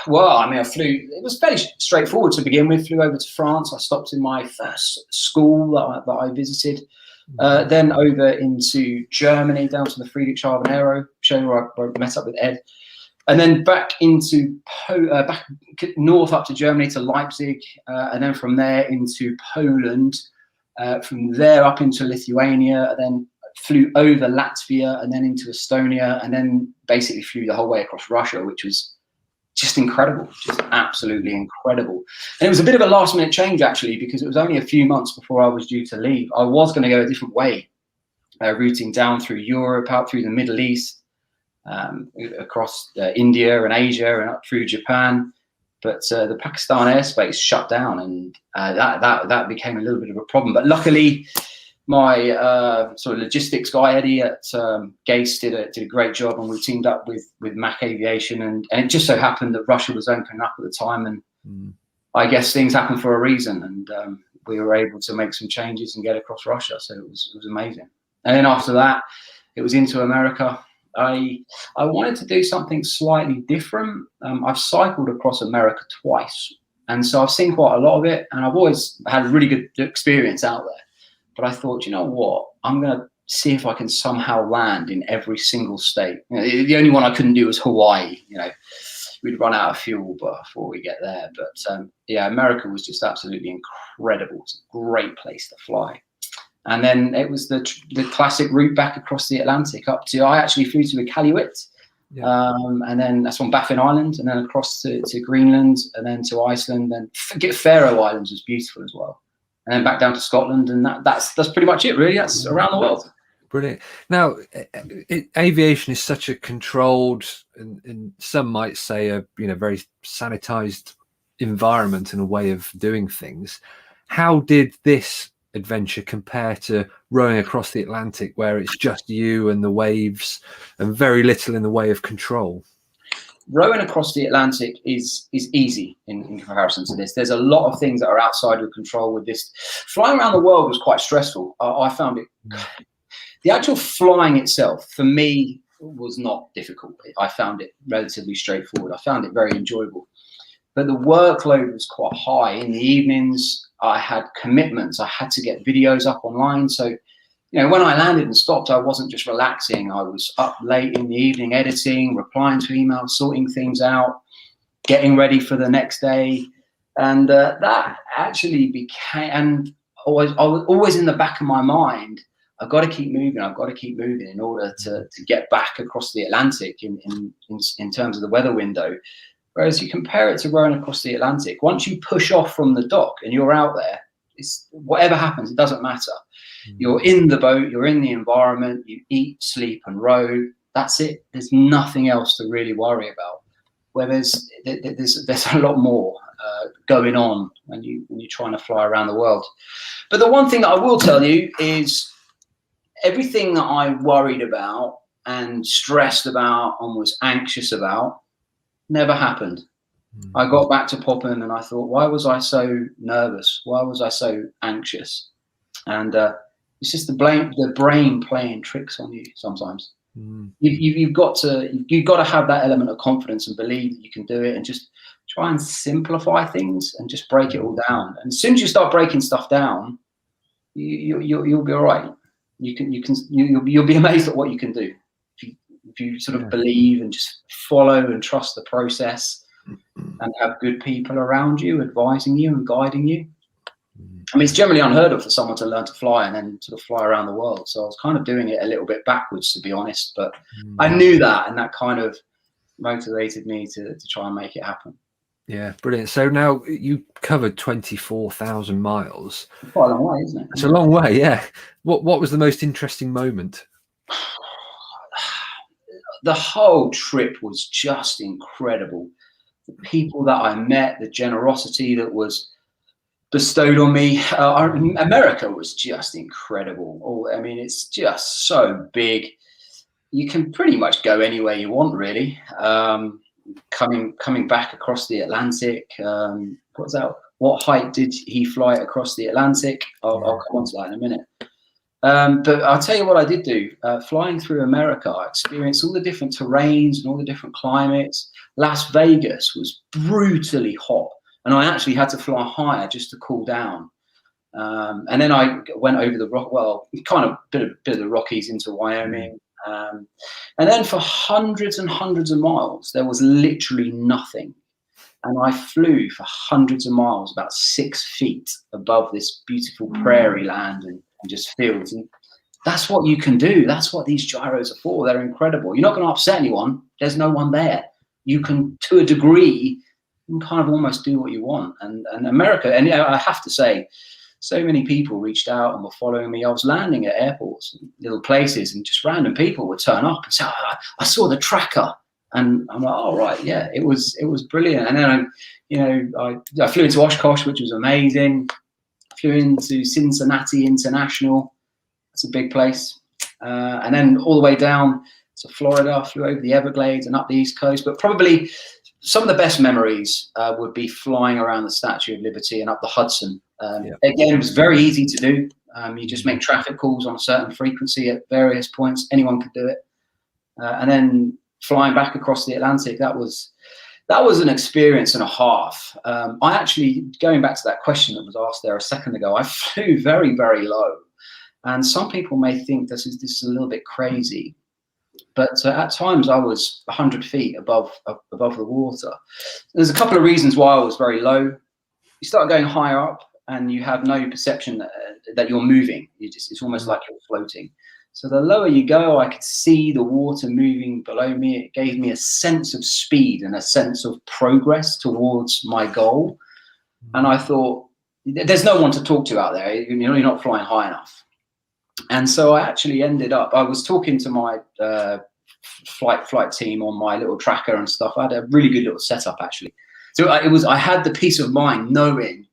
Well, I mean, it was fairly straightforward to begin with. Flew over to France. I stopped in my first school that I visited. Then over into Germany, down to the Friedrichshafen Aero show where I met up with Ed. And then back into back north up to Germany to Leipzig, and then from there into Poland, from there up into Lithuania, and then flew over Latvia and then into Estonia, and then basically flew the whole way across Russia, which was just incredible, just absolutely incredible. And it was a bit of a last minute change actually, because it was only a few months before I was due to leave. I was going to go a different way, routing down through Europe, out through the Middle East, across India and Asia and up through Japan. But the Pakistan airspace shut down, and that became a little bit of a problem. But luckily, my sort of logistics guy Eddie at Gase did a great job, and we teamed up with Mac Aviation, and it just so happened that Russia was opening up at the time, and I guess things happen for a reason, and we were able to make some changes and get across Russia. So it was amazing. And then after that, it was into America. I wanted to do something slightly different. I've cycled across America twice, and so I've seen quite a lot of it, and I've always had a really good experience out there. But I thought, you know what, I'm going to see if I can somehow land in every single state. You know, the only one I couldn't do was Hawaii. You know, we'd run out of fuel before we get there. But yeah, America was just absolutely incredible. It's a great place to fly. And then it was the classic route back across the Atlantic up to, I actually flew to Iqaluit. Yeah. And then that's on Baffin Island, and then across to Greenland, and then to Iceland. And Faroe Islands was beautiful as well. And then back down to Scotland, and that's pretty much it, really. That's around the world. Brilliant. Now, aviation is such a controlled, and some might say a very sanitized environment and a way of doing things. How did this adventure compare to rowing across the Atlantic, where it's just you and the waves, and very little in the way of control? Rowing across the Atlantic is easy in comparison to this. There's a lot of things that are outside of control with this. Flying around the world was quite stressful. I found it. The actual flying itself, for me, was not difficult. I found it relatively straightforward. I found it very enjoyable. But the workload was quite high. In the evenings, I had commitments. I had to get videos up online. So, you know, when I landed and stopped, I wasn't just relaxing. I was up late in the evening editing, replying to emails, sorting things out, getting ready for the next day. And that actually became, and I was always in the back of my mind, I've got to keep moving. I've got to keep moving in order to get back across the Atlantic in terms of the weather window. Whereas you compare it to rowing across the Atlantic, once you push off from the dock and you're out there, it's whatever happens, it doesn't matter. You're in the boat, you're in the environment, you eat, sleep, and row. That's it. There's nothing else to really worry about. Where there's a lot more going on when you're trying to fly around the world. But the one thing that I will tell you is everything that I worried about and stressed about and was anxious about never happened. I got back to Popham and I thought, why was I so nervous? Why was I so anxious? And it's just the brain playing tricks on you sometimes. You've got to have that element of confidence and believe that you can do it, and just try and simplify things and just break it all down. And as soon as you start breaking stuff down, you'll be all right. You'll be amazed at what you can do if you sort of believe and just follow and trust the process and have good people around you advising you and guiding you. I mean, it's generally unheard of for someone to learn to fly and then sort of fly around the world. So I was kind of doing it a little bit backwards, to be honest. But I knew that, and that kind of motivated me to try and make it happen. Yeah, brilliant. So now you covered 24,000 miles. Quite a long way, isn't it? It's a long way, yeah. What was the most interesting moment? The whole trip was just incredible. The people that I met, the generosity that was bestowed on me. America was just incredible. I mean, it's just so big. You can pretty much go anywhere you want, really. Coming back across the Atlantic. What's that? What height did he fly across the Atlantic? I'll come on to that in a minute. But I'll tell you what I did do. Flying through America, I experienced all the different terrains and all the different climates. Las Vegas was brutally hot, and I actually had to fly higher just to cool down. And then I went over the rock, well, kind of bit of the Rockies into Wyoming. And then for hundreds and hundreds of miles, there was literally nothing. And I flew for hundreds of miles, about 6 feet above this beautiful prairie land and just fields. And that's what you can do. That's what these gyros are for. They're incredible. You're not going to upset anyone. There's no one there. You can, to a degree, you can kind of almost do what you want. And America, and I have to say, so many people reached out and were following me. I was landing at airports, little places, and just random people would turn up and say, I saw the tracker. And I'm like, oh, right, yeah, it was brilliant. And then, I flew into Oshkosh, which was amazing. Flew into Cincinnati International. That's a big place. And then all the way down to Florida, flew over the Everglades and up the East Coast. But probably some of the best memories would be flying around the Statue of Liberty and up the Hudson. Again, it was very easy to do. You just make traffic calls on a certain frequency at various points. Anyone could do it. And then flying back across the Atlantic, that was an experience and a half. I actually, going back to that question that was asked there a second ago, I flew very, very low. And some people may think this is a little bit crazy. But at times I was 100 feet above the water. There's a couple of reasons why I was very low. You start going higher up and you have no perception that you're moving. It's almost like you're floating. So the lower you go, I could see the water moving below me. It gave me a sense of speed and a sense of progress towards my goal. And I thought, there's no one to talk to out there. You're not flying high enough. And so I actually ended up, I was talking to my flight team on my little tracker and stuff. I had a really good little setup, actually. So I had the peace of mind knowing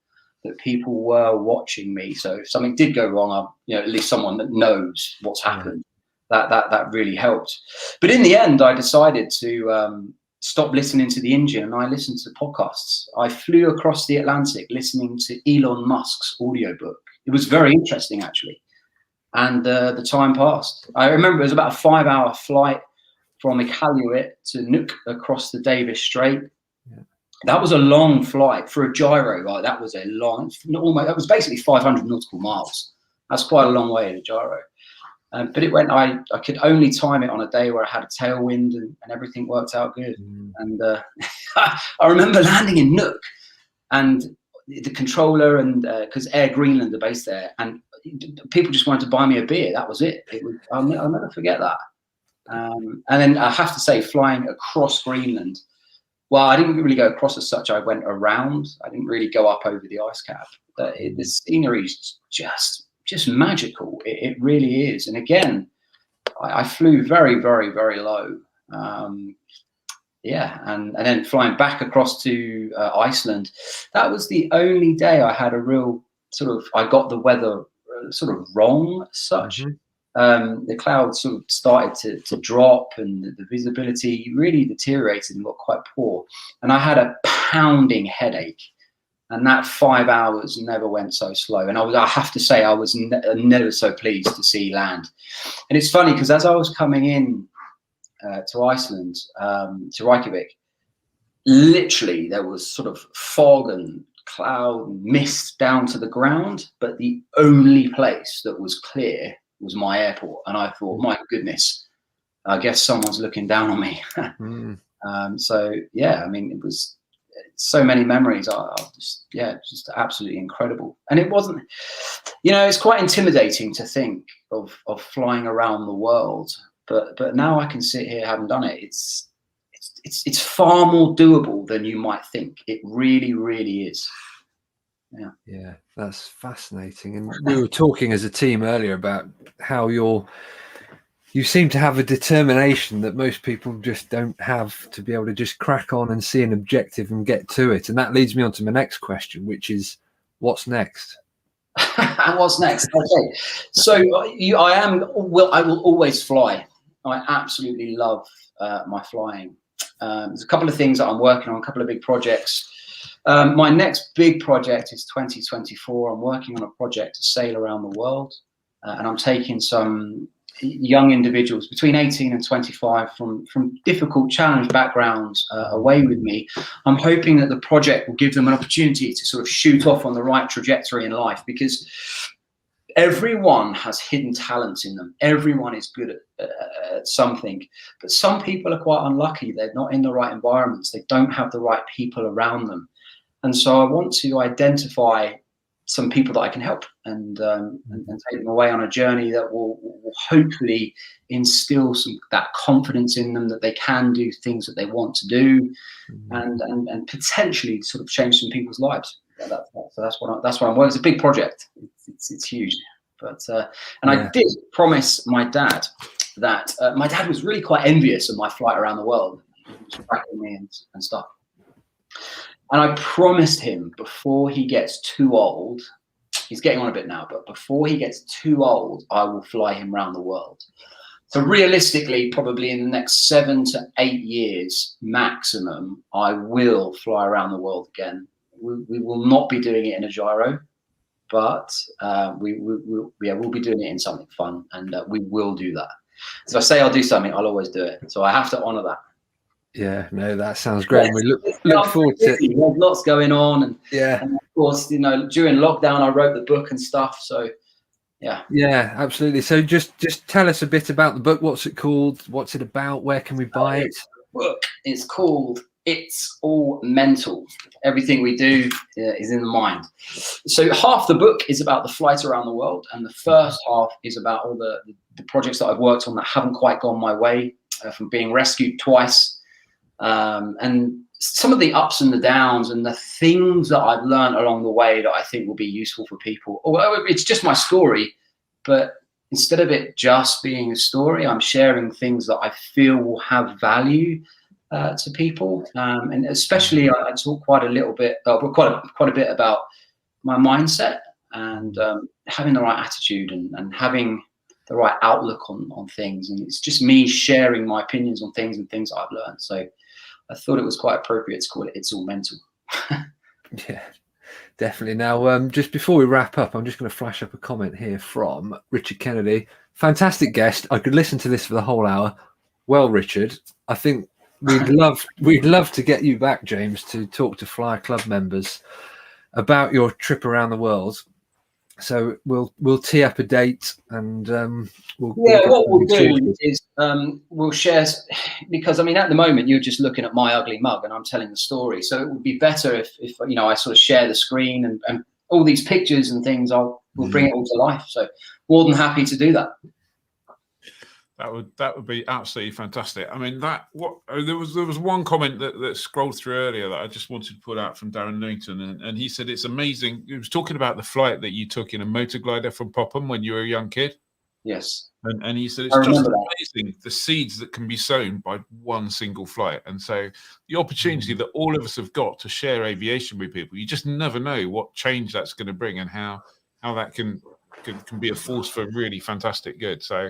that people were watching me. So if something did go wrong, at least someone that knows what's happened. That really helped. But in the end, I decided to stop listening to the engine, and I listened to podcasts. I flew across the Atlantic listening to Elon Musk's audiobook. It was very interesting, actually. And the time passed. I remember it was about a 5-hour flight from Iqaluit to Nuuk across the Davis Strait. That was a long flight for a gyro. Right? That was a long, almost. That was basically 500 nautical miles. That's quite a long way in a gyro. But it went. I could only time it on a day where I had a tailwind and everything worked out good. And I remember landing in Nuuk, and the controller and because Air Greenland are based there, and people just wanted to buy me a beer. That was it. I'll never forget that. And then I have to say, flying across Greenland well, I didn't really go across as such. I went around. I didn't really go up over the ice cap. The scenery is just magical. It really is. And again, I flew very, very, very low. Yeah, and then flying back across to Iceland, that was the only day I had a real I got the weather sort of wrong as such. The clouds sort of started to drop, and the visibility really deteriorated and got quite poor. And I had a pounding headache, and that 5 hours never went so slow. And I have to say, I was never so pleased to see land. And it's funny because as I was coming in to Iceland, to Reykjavik, literally there was sort of fog and cloud and mist down to the ground, but the only place that was clear was my airport. And I thought, my goodness, I guess someone's looking down on me. So yeah, I mean, it was so many memories are just absolutely incredible. And it wasn't, it's quite intimidating to think of flying around the world, but now I can sit here having done it. It's far more doable than you might think. It really, really is. Yeah, that's fascinating. And we were talking as a team earlier about how you seem to have a determination that most people just don't have, to be able to just crack on and see an objective and get to it. And that leads me on to my next question, which is, what's next? What's next? Okay, so I will always fly. I absolutely love my flying. There's a couple of things that I'm working on, a couple of big projects. My next big project is 2024. I'm working on a project to sail around the world, and I'm taking some young individuals between 18 and 25 from difficult, challenged backgrounds away with me. I'm hoping that the project will give them an opportunity to sort of shoot off on the right trajectory in life, because everyone has hidden talents in them. Everyone is good at something, but some people are quite unlucky. They're not in the right environments. They don't have the right people around them. And so I want to identify some people that I can help and take them away on a journey that will hopefully instill that confidence in them that they can do things that they want to do, and potentially sort of change some people's lives. So that's what I'm working. It's a big project. It's huge, but I did promise my dad that my dad was really quite envious of my flight around the world. He was tracking me and stuff. And I promised him before he gets too old, he's getting on a bit now, but before he gets too old, I will fly him around the world. So realistically, probably in the next 7 to 8 years maximum, I will fly around the world again. We will not be doing it in a gyro, but we'll be doing it in something fun, and we will do that. So if I say I'll do something, I'll always do it. So I have to honor that. Yeah, no, that sounds great. And we look forward to it. There's lots going on, and of course, during lockdown, I wrote the book and stuff. So, yeah, absolutely. So, just tell us a bit about the book. What's it called? What's it about? Where can we buy it? The book is called "It's All Mental." Everything we do is in the mind. So, half the book is about the flight around the world, and the first half is about all the projects that I've worked on that haven't quite gone my way, from being rescued twice. And some of the ups and the downs and the things that I've learned along the way that I think will be useful for people. Although it's just my story, but instead of it just being a story, I'm sharing things that I feel will have value to people. And especially I talk quite a bit about my mindset and having the right attitude and having the right outlook on things. And it's just me sharing my opinions on things and things I've learned. So I thought it was quite appropriate to call it "It's All Mental." Yeah, definitely. Now, just before we wrap up, I'm just going to flash up a comment here from Richard Kennedy. Fantastic guest. I could listen to this for the whole hour. Well, Richard, I think we'd love to get you back, James, to talk to Flyer Club members about your trip around the world. So we'll tee up a date, and what we'll do is we'll share, because I mean at the moment you're just looking at my ugly mug and I'm telling the story. So it would be better if I sort of share the screen and all these pictures and things. We'll bring it all to life. So more than happy to do that. That would be absolutely fantastic. I mean, there was one comment that scrolled through earlier that I just wanted to put out from Darren Newton, and he said it's amazing. He was talking about the flight that you took in a motor glider from Popham when you were a young kid. Yes. And he said it's just amazing the seeds that can be sown by one single flight. And so the opportunity that all of us have got to share aviation with people, you just never know what change that's going to bring and how that can be a force for really fantastic good. So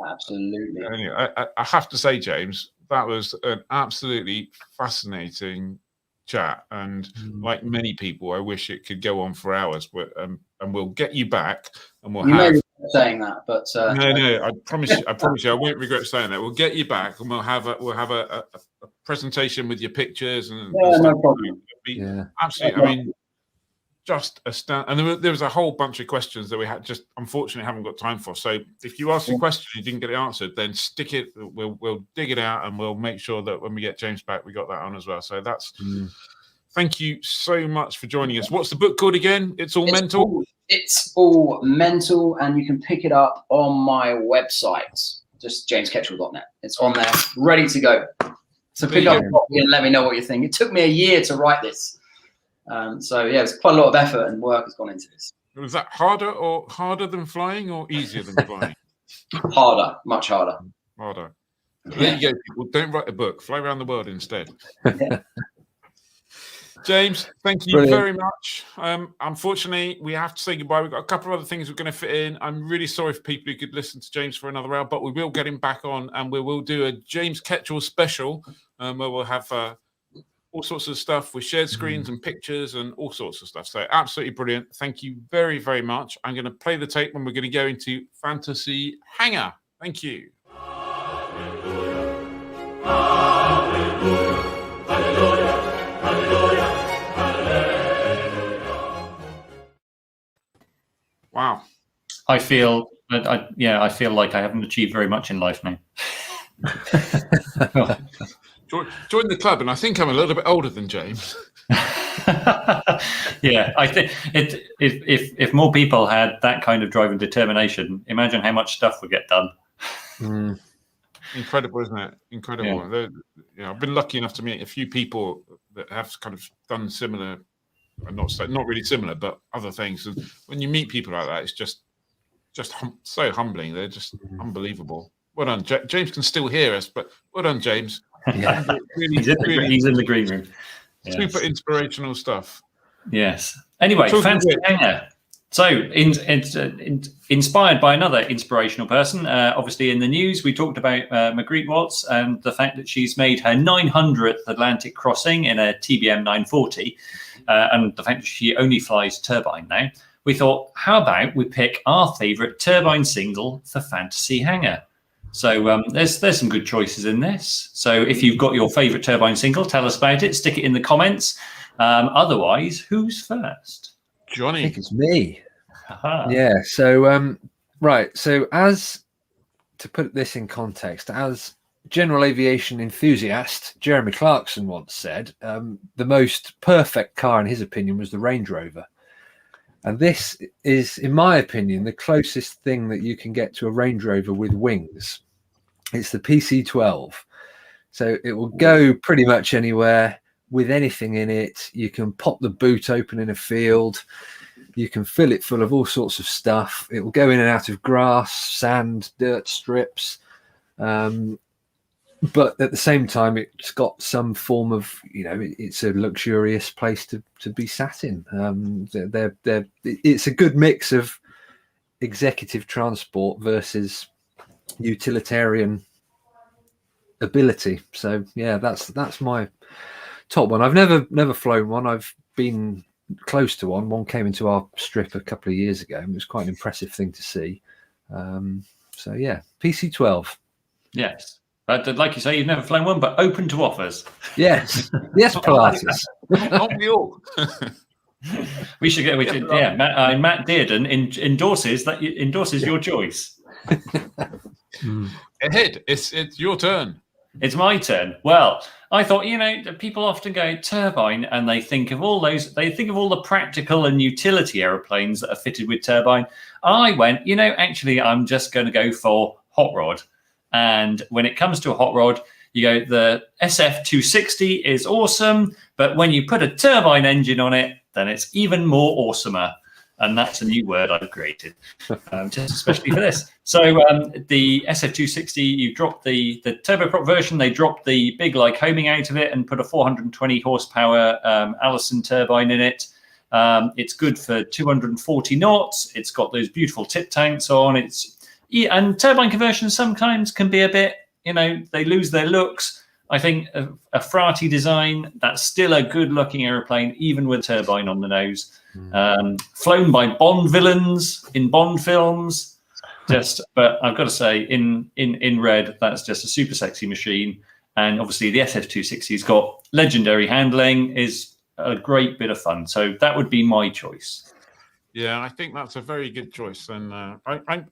absolutely. Anyway, I have to say, James, that was an absolutely fascinating chat. And like many people, I wish it could go on for hours, but and we'll get you back and we'll have saying that, but no, I promise you, I won't regret saying that. We'll get you back, and we'll have a presentation with your pictures and no problem. Absolutely. I mean, just astounding. And there was a whole bunch of questions that we had just unfortunately haven't got time for. So if you ask a question and you didn't get it answered, then stick it. We'll dig it out, and we'll make sure that when we get James back, we got that on as well. So that's. Thank you so much for joining us. What's the book called again? It's All Mental? It's All Mental, and you can pick it up on my website, just jamesketchell.net. It's on there, ready to go. So pick up a copy and let me know what you think. It took me a year to write this. So, yeah, it's quite a lot of effort and work has gone into this. Was that harder than flying or easier than flying? Harder, much harder. Harder. There you go, people. Don't write a book. Fly around the world instead. Yeah. James, thank you very much. Unfortunately, we have to say goodbye. We've got a couple of other things we're going to fit in. I'm really sorry for people who could listen to James for another hour, but we will get him back on, and we will do a James Ketchell special where we'll have all sorts of stuff with shared screens and pictures and all sorts of stuff. So absolutely brilliant. Thank you very, very much. I'm going to play the tape when we're going to go into Fantasy Hangar. Thank you. Wow. I feel like I haven't achieved very much in life now. Join the club, and I think I'm a little bit older than James. Yeah, I think if more people had that kind of drive and determination, imagine how much stuff would get done. Incredible, isn't it? Incredible. Yeah. I've been lucky enough to meet a few people that have kind of done similar. Not really similar, but other things. And when you meet people like that, it's just so humbling. They're just unbelievable. Well done, James can still hear us, but well done, James. Yeah, he's in the green room. Yes. Super inspirational stuff. Yes. Anyway, Fantasy Hangar. So, inspired by another inspirational person, obviously in the news, we talked about Margrethe Waltz and the fact that she's made her 900th Atlantic crossing in a TBM 940. And the fact that she only flies turbine now, we thought, how about we pick our favourite turbine single for Fantasy Hangar? So there's some good choices in this. So if you've got your favourite turbine single, tell us about it. Stick it in the comments. Otherwise, who's first? Johnny. I think it's me. Aha. Yeah. So right. So as to put this in context, as general aviation enthusiast Jeremy Clarkson once said, the most perfect car in his opinion was the Range Rover, and this is, in my opinion, the closest thing that you can get to a Range Rover with wings. It's the PC-12, so it will go pretty much anywhere with anything in it. You can pop the boot open in a field, you can fill it full of all sorts of stuff. It will go in and out of grass, sand, dirt strips. But at the same time, it's got some form of, it's a luxurious place to be sat in. It's a good mix of executive transport versus utilitarian ability. So yeah, that's my top one. I've never flown one. I've been close to one. One came into our strip a couple of years ago, and it was quite an impressive thing to see. So yeah, PC-12. Yes. But like you say, you've never flown one, but open to offers. Yes, yes, Pilatus. Aren't we all? We should get. Yeah, Matt did, and endorses your choice. Ahead, it's your turn. It's my turn. Well, I thought, people often go turbine, and they think of all those. They think of all the practical and utility aeroplanes that are fitted with turbine. I went, actually, I'm just going to go for hot rod. And when it comes to a hot rod, you go, the SF260 is awesome, but when you put a turbine engine on it, then it's even more awesomer. And that's a new word I've created, just especially for this. So the SF260, you drop the turboprop version, they dropped the big like homing out of it and put a 420 horsepower Allison turbine in it. It's good for 240 knots. It's got those beautiful tip tanks on. And turbine conversions sometimes can be a bit, they lose their looks. I think a Frati design, that's still a good looking aeroplane, even with turbine on the nose. Flown by Bond villains in Bond films. But I've got to say, in red, that's just a super sexy machine. And obviously the SF260's got legendary handling, is a great bit of fun. So that would be my choice. Yeah, I think that's a very good choice. And I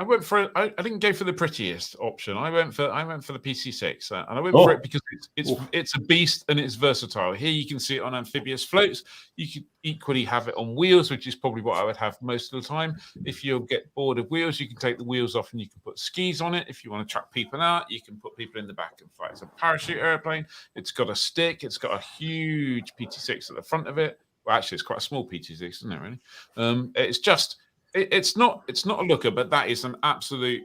went for I didn't go for the prettiest option. I went for the PC6, and I went for it because it's a beast and it's versatile. Here you can see it on amphibious floats. You could equally have it on wheels, which is probably what I would have most of the time. If you get bored of wheels, you can take the wheels off and you can put skis on it. If you want to chuck people out, you can put people in the back and fly. It's a parachute airplane. It's got a stick. It's got a huge PT6 at the front of it. Well, actually, it's quite a small PT6, isn't it? Really? It's just. It's not a looker, but that is an absolute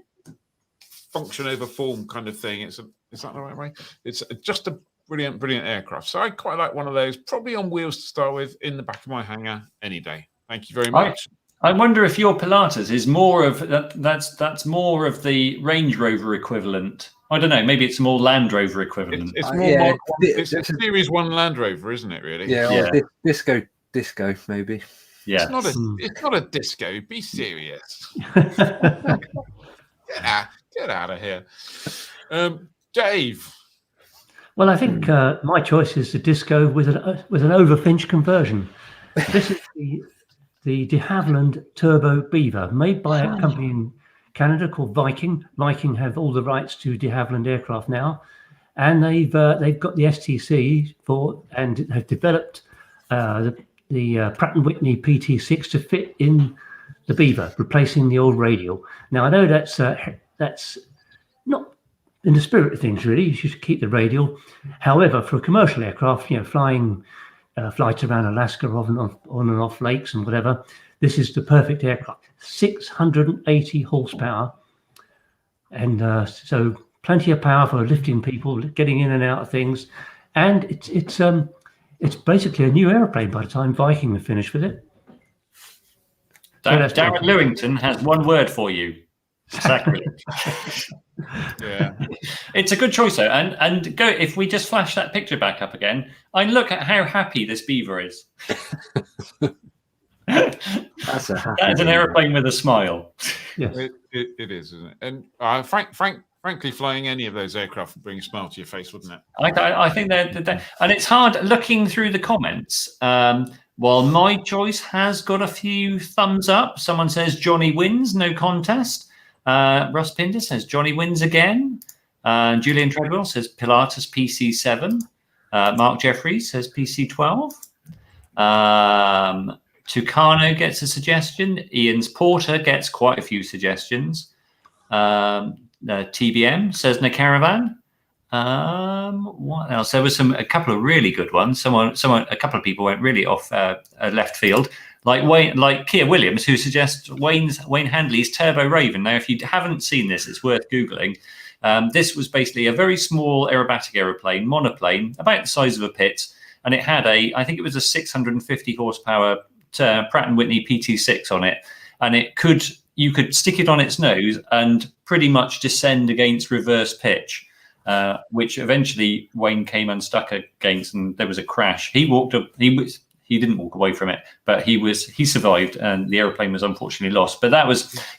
function over form kind of thing. Is that the right way? It's just a brilliant aircraft. So I quite like one of those, probably on wheels to start with, in the back of my hangar any day. Thank you very much. I wonder if your Pilatus is more of that's more of the Range Rover equivalent. I don't know. Maybe it's more Land Rover equivalent. It's more. It's a Series 1 Land Rover, isn't it? Really? Yeah. Disco, maybe. Yeah. It's not a disco. Be serious. Get out of here. Dave. Well, I think my choice is the disco with an overfinch conversion. This is the de Havilland Turbo Beaver, made by a company in Canada called Viking. Viking have all the rights to de Havilland aircraft now, and they've got the STC and have developed the Pratt & Whitney PT6 to fit in the Beaver, replacing the old radial. Now, I know that's not in the spirit of things, really. You should keep the radial. However, for a commercial aircraft, flying flights around Alaska on and off lakes and whatever, this is the perfect aircraft. 680 horsepower. And so plenty of power for lifting people, getting in and out of things. And it's basically a new aeroplane by the time Viking are finished with it. Darren Lewington has one word for you. Exactly. Yeah. It's a good choice though. And go, if we just flash that picture back up again, I look at how happy this beaver is. That's an aeroplane with a smile. Yes. It is, isn't it? And frankly, flying any of those aircraft would bring a smile to your face, wouldn't it? I think they're and it's hard looking through the comments. While my choice has got a few thumbs up, someone says Johnny wins, no contest. Russ Pinder says Johnny wins again. Julian Treadwell says Pilatus PC7. Mark Jeffries says PC12. Tucano gets a suggestion. Ian's Porter gets quite a few suggestions. TBM says no caravan. What else? There was a couple of really good ones. A couple of people went really off left field, like Kia Williams, who suggests Wayne Handley's Turbo Raven. Now, if you haven't seen this, it's worth googling. This was basically a very small aerobatic aeroplane, monoplane, about the size of a pit, and it had I think it was a 650 horsepower Pratt & Whitney PT6 on it, and you could stick it on its nose and pretty much descend against reverse pitch, which eventually Wayne came unstuck against, and there was a crash. He didn't walk away from it, but he survived, and the aeroplane was unfortunately lost. But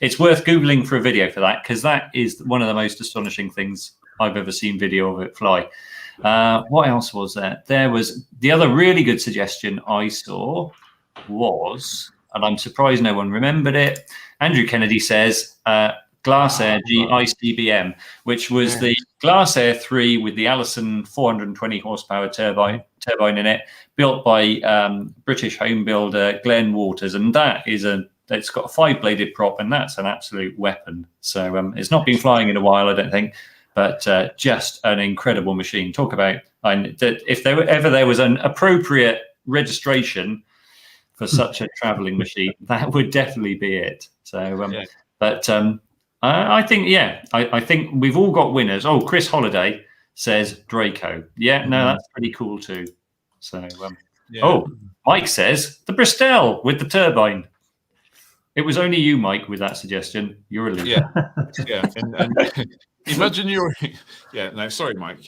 it's worth Googling for a video for that, because that is one of the most astonishing things I've ever seen video of it fly. What else was there? There was the other really good suggestion I saw was, and I'm surprised no one remembered it. Andrew Kennedy says Glasair GICBM, which was the Glasair 3 with the Allison 420 horsepower turbine in it, built by British home builder Glenn Waters, and that is a it's got a 5-bladed prop, and that's an absolute weapon. So it's not been flying in a while, I don't think, but just an incredible machine. Talk about if there was an appropriate registration for such a traveling machine, that would definitely be it. So, but I think, I think we've all got winners. Oh, Chris Holiday says Draco. Yeah, no, that's pretty cool too. So, oh, Mike says the Bristol with the turbine. It was only you, Mike, with that suggestion. You're a loser. Yeah. And imagine you're. Yeah, no, sorry, Mike.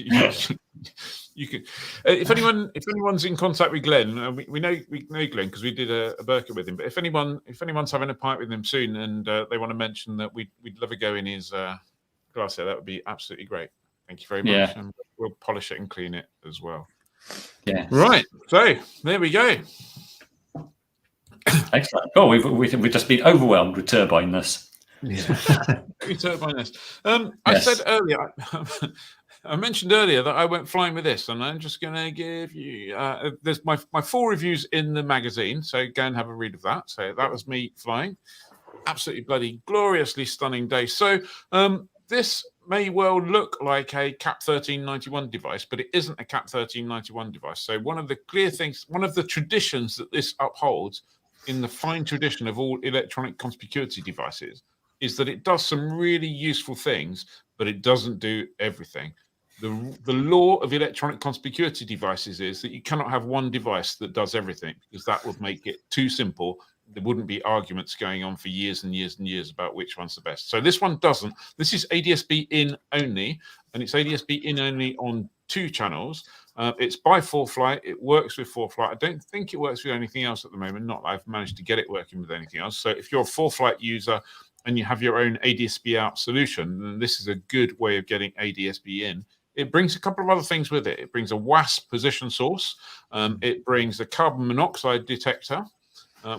You could. If anyone's in contact with Glenn, we know Glenn because we did a burka with him. But if anyone's having a pint with him soon and they want to mention that we'd love a go in his glass there, that would be absolutely great. Thank you very much. Yeah. And we'll polish it and clean it as well. Yeah. Right. So there we go. Excellent. Oh, we've just been overwhelmed with turbineness. Yeah. I said earlier, I mentioned earlier that I went flying with this, and I'm just going to give you. There's my 4 reviews in the magazine, so go and have a read of that. So that was me flying. Absolutely bloody gloriously stunning day. So this may well look like a CAP 1391 device, but it isn't a CAP 1391 device. So one of the clear things, one of the traditions that this upholds in the fine tradition of all electronic conspicuity devices is that it does some really useful things, but it doesn't do everything. The law of electronic conspicuity devices is that you cannot have one device that does everything, because that would make it too simple. There wouldn't be arguments going on for years and years and years about which one's the best. So this one doesn't. This is ADS-B in only, and it's ADS-B in only on 2 channels. It's by 4Flight. It works with 4Flight. I don't think it works with anything else at the moment. Not that I've managed to get it working with anything else. So if you're a 4Flight user and you have your own ADS-B out solution, then this is a good way of getting ADS-B in. It brings a couple of other things with it. It brings a WASP position source. It brings a carbon monoxide detector,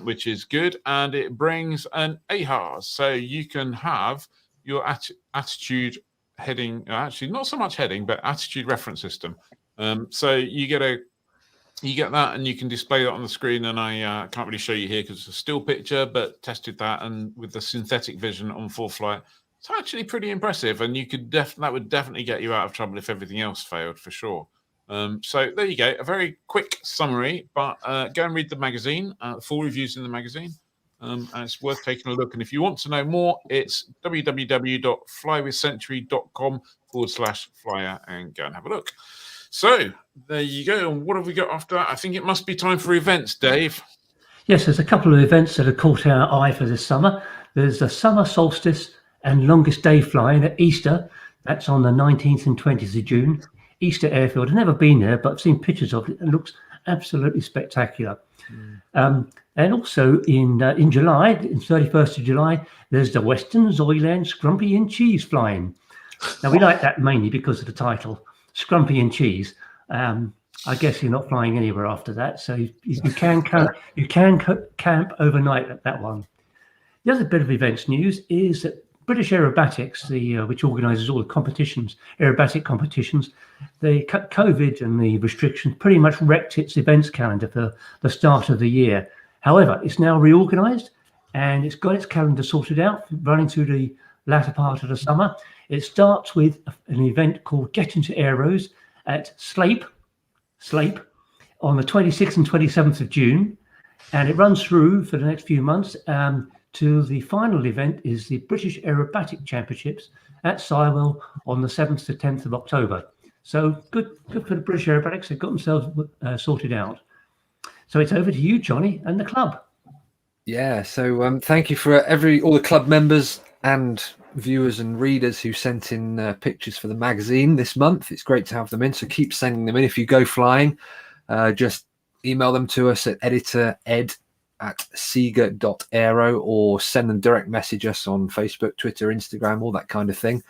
which is good. And it brings an AHARS. So you can have your attitude heading, actually not so much heading, but attitude reference system. So you get that, and you can display that on the screen. And I can't really show you here because it's a still picture, but tested that, and with the synthetic vision on 4Flight, it's actually pretty impressive. And you could that would definitely get you out of trouble if everything else failed, for sure. So there you go, a very quick summary. But go and read the magazine, full reviews in the magazine. And it's worth taking a look. And if you want to know more, it's www.flywithcentury.com/flyer, and go and have a look. So there you go. And what have we got after that? I think it must be time for events, Dave. Yes, there's a couple of events that have caught our eye for this summer. There's the summer solstice and longest day flying at Easter. That's on the 19th and 20th of June. Easter Airfield. I've never been there, but I've seen pictures of it. It looks absolutely spectacular. And also in July, in 31st of July, there's the Western Zoyland Scrumpy and Cheese flying. Now, we like that mainly because of the title, Scrumpy and Cheese. I guess you're not flying anywhere after that, so you can camp overnight at that one. The other bit of events news is that British Aerobatics, which organises all the competitions, aerobatic competitions, the COVID and the restrictions pretty much wrecked its events calendar for the start of the year. However, it's now reorganised and it's got its calendar sorted out, running through the latter part of the summer. It starts with an event called Get Into Aeros at Slape on the 26th and 27th of June, and it runs through for the next few months. To the final event is the British Aerobatic Championships at Sywell on the 7th to 10th of October. So good for the British Aerobatics. They've got themselves sorted out. So it's over to you, Johnny, and the club. Yeah, so thank you for all the club members and viewers and readers who sent in pictures for the magazine this month. It's great to have them in, so keep sending them in. If you go flying, just email them to us at editor@sega.aero, or send them direct message us on Facebook, Twitter, Instagram, all that kind of thing.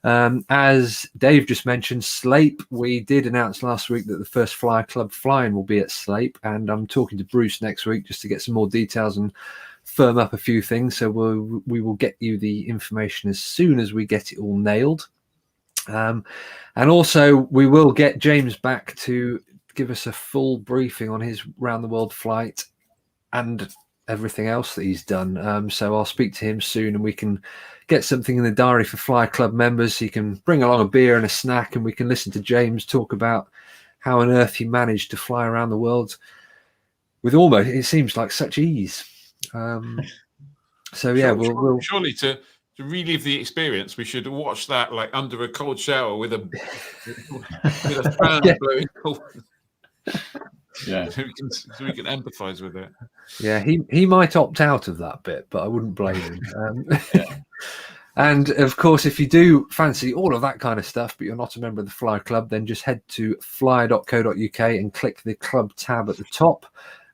As Dave just mentioned, Slape, we did announce last week that the first Flyer Club flying will be at Slape, and I'm talking to Bruce next week just to get some more details and firm up a few things. So we will get you the information as soon as we get it all nailed. And also we will get James back to give us a full briefing on his round the world flight and everything else that he's done. So I'll speak to him soon, and we can get something in the diary for Fly Club members. So you can bring along a beer and a snack, and we can listen to James talk about how on earth he managed to fly around the world with almost, it seems like, such ease. So yeah, we'll surely to relive the experience, we should watch that like under a cold shower with a fan blowing cold. Yeah, so we can empathise with it. Yeah, he might opt out of that bit, but I wouldn't blame him. And of course, if you do fancy all of that kind of stuff, but you're not a member of the Fly Club, then just head to fly.co.uk and click the club tab at the top,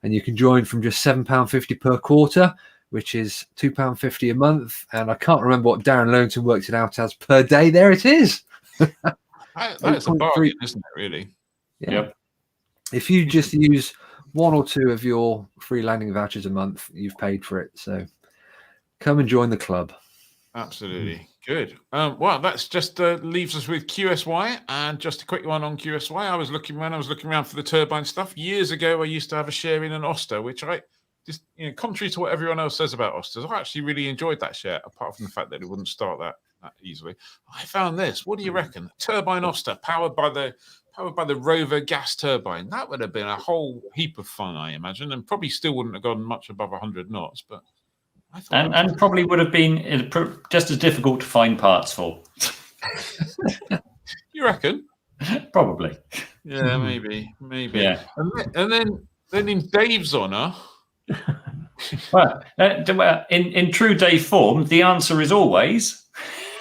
and you can join from just £7.50 per quarter, which is £2.50 a month. And I can't remember what Darren Lowington worked it out as per day. There it is. That's a bargain, isn't it, really? Yeah. Yep. If you just use one or two of your free landing vouchers a month, you've paid for it. So come and join the club. Absolutely. Good. Well, that's just leaves us with QSY. And just a quick one on QSY. When I was looking around for the turbine stuff, years ago, I used to have a share in an Oster, which I just, contrary to what everyone else says about Osters, I actually really enjoyed that share, apart from the fact that it wouldn't start that easily. I found this. What do you reckon? Turbine Oster, powered by the Rover gas turbine. That would have been a whole heap of fun, I imagine, and probably still wouldn't have gone much above 100 knots, but I thought and probably would have been just as difficult to find parts for. You reckon? Probably. Yeah, maybe. Yeah. And then in Dave's honour. Well, in true Dave form, the answer is always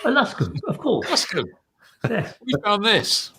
Alaskan, of course. Alaskan. Yes. We found this.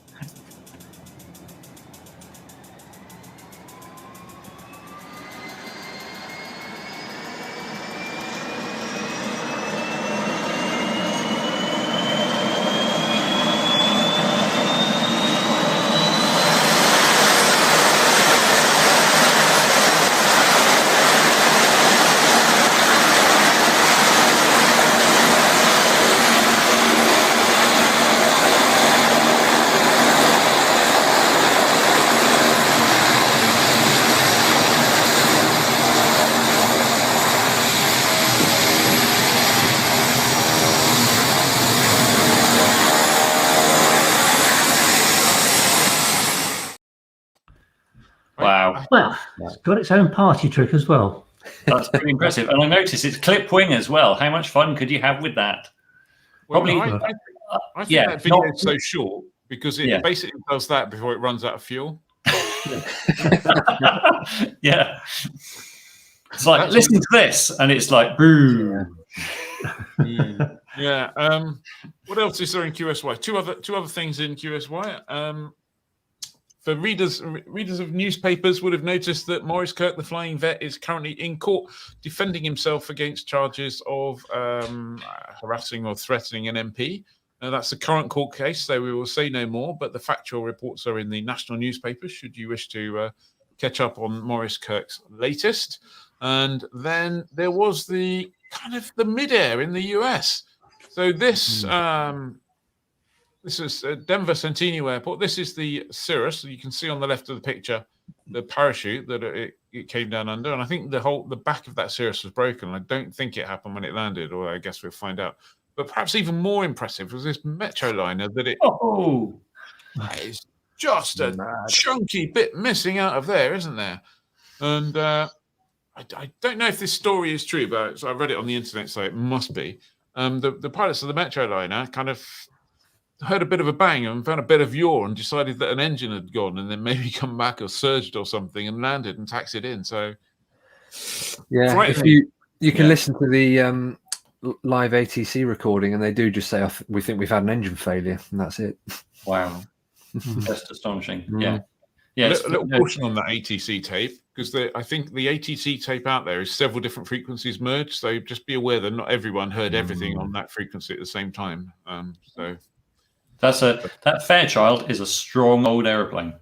wow. Well, it's got its own party trick as well. That's pretty impressive. And I noticed it's clip wing as well. How much fun could you have with that? Probably. I think that video is so short because it basically does that before it runs out of fuel. Yeah. It's like, listen to this, and it's like, boom. Yeah. What else is there in QSY? Two other things in QSY. For readers of newspapers would have noticed that Maurice Kirk, the flying vet, is currently in court defending himself against charges of harassing or threatening an MP. That's the current court case, so we will say no more, but the factual reports are in the national newspapers should you wish to catch up on Maurice Kirk's latest. And then there was the kind of the midair in the US. So this is Denver Centennial Airport. This is the Cirrus. You can see on the left of the picture the parachute that it came down under. And I think the back of that Cirrus was broken. I don't think it happened when it landed, or I guess we'll find out. But perhaps even more impressive was this Metroliner that it's just a chunky bit missing out of there, isn't there? And I don't know if this story is true, but so I read it on the internet, so it must be. The pilots of the Metroliner kind of heard a bit of a bang and found a bit of yaw and decided that an engine had gone and then maybe come back or surged or something and landed and taxied in. So yeah, if you can listen to the live ATC recording, and they do just say, we think we've had an engine failure, and that's it. Wow. Just astonishing. Yeah. A little caution on that ATC tape, because I think the ATC tape out there is several different frequencies merged. So just be aware that not everyone heard everything on that frequency at the same time. So that Fairchild is a strong old aeroplane.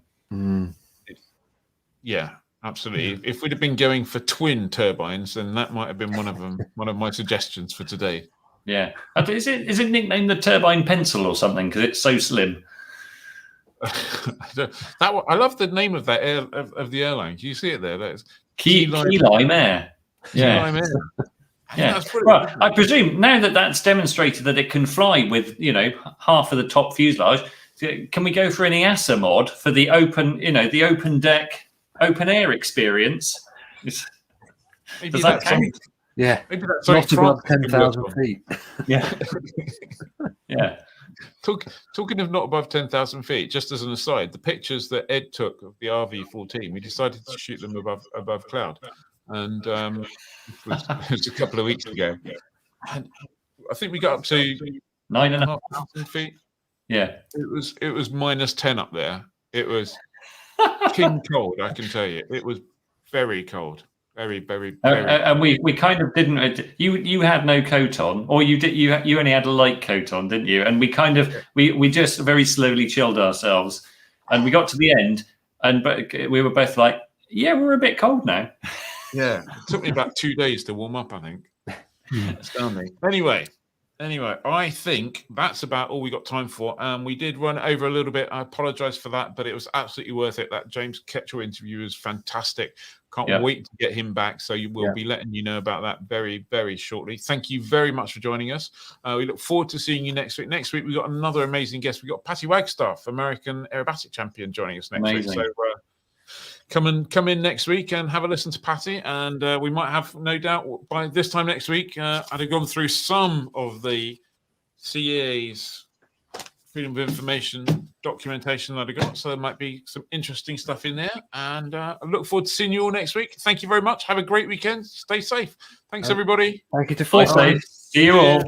Yeah, absolutely. If we'd have been going for twin turbines, then that might have been one of my suggestions for today. Yeah. Is it nicknamed the turbine pencil or something because it's so slim? I love the name of that of the airline. Do you see it there? That is Key Lime Air. Yeah. I'm in. Yeah. That's brilliant, Well, isn't I it? presume now that that's demonstrated that it can fly with, half of the top fuselage, can we go for an EASA mod for the open, the open deck, open air experience? Maybe Does that that's count? Yeah, Maybe that's not above France can work 10,000 on. feet. Yeah. Yeah. Talking of not above 10,000 feet, just as an aside, the pictures that Ed took of the RV-14, we decided to shoot them above cloud, and it was a couple of weeks ago. And I think we got up to 9,500 feet. Yeah, it was -10 up there. It was king cold, I can tell you. It was very cold, very. And we kind of didn't. You had no coat on, or you did. You only had a light coat on, didn't you? And we kind of we just very slowly chilled ourselves, and we got to the end, but we were both like, yeah, we're a bit cold now. Yeah, it took me about 2 days to warm up, I think. Astounding. Anyway, I think that's about all we got time for. We did run over a little bit. I apologize for that, but it was absolutely worth it. That James Ketchell interview was fantastic. Can't wait to get him back. So we'll be letting you know about that very, very shortly. Thank you very much for joining us. We look forward to seeing you next week. Next week, we've got another amazing guest. We've got Patty Wagstaff, American aerobatic champion, joining us next week. So come in next week and have a listen to Patty, and we might have, no doubt, by this time next week, I'd have gone through some of the CA's Freedom of Information documentation that I got, so there might be some interesting stuff in there, and I look forward to seeing you all next week. Thank you very much. Have a great weekend. Stay safe. Thanks, everybody. Thank you to Stay safe. See you all.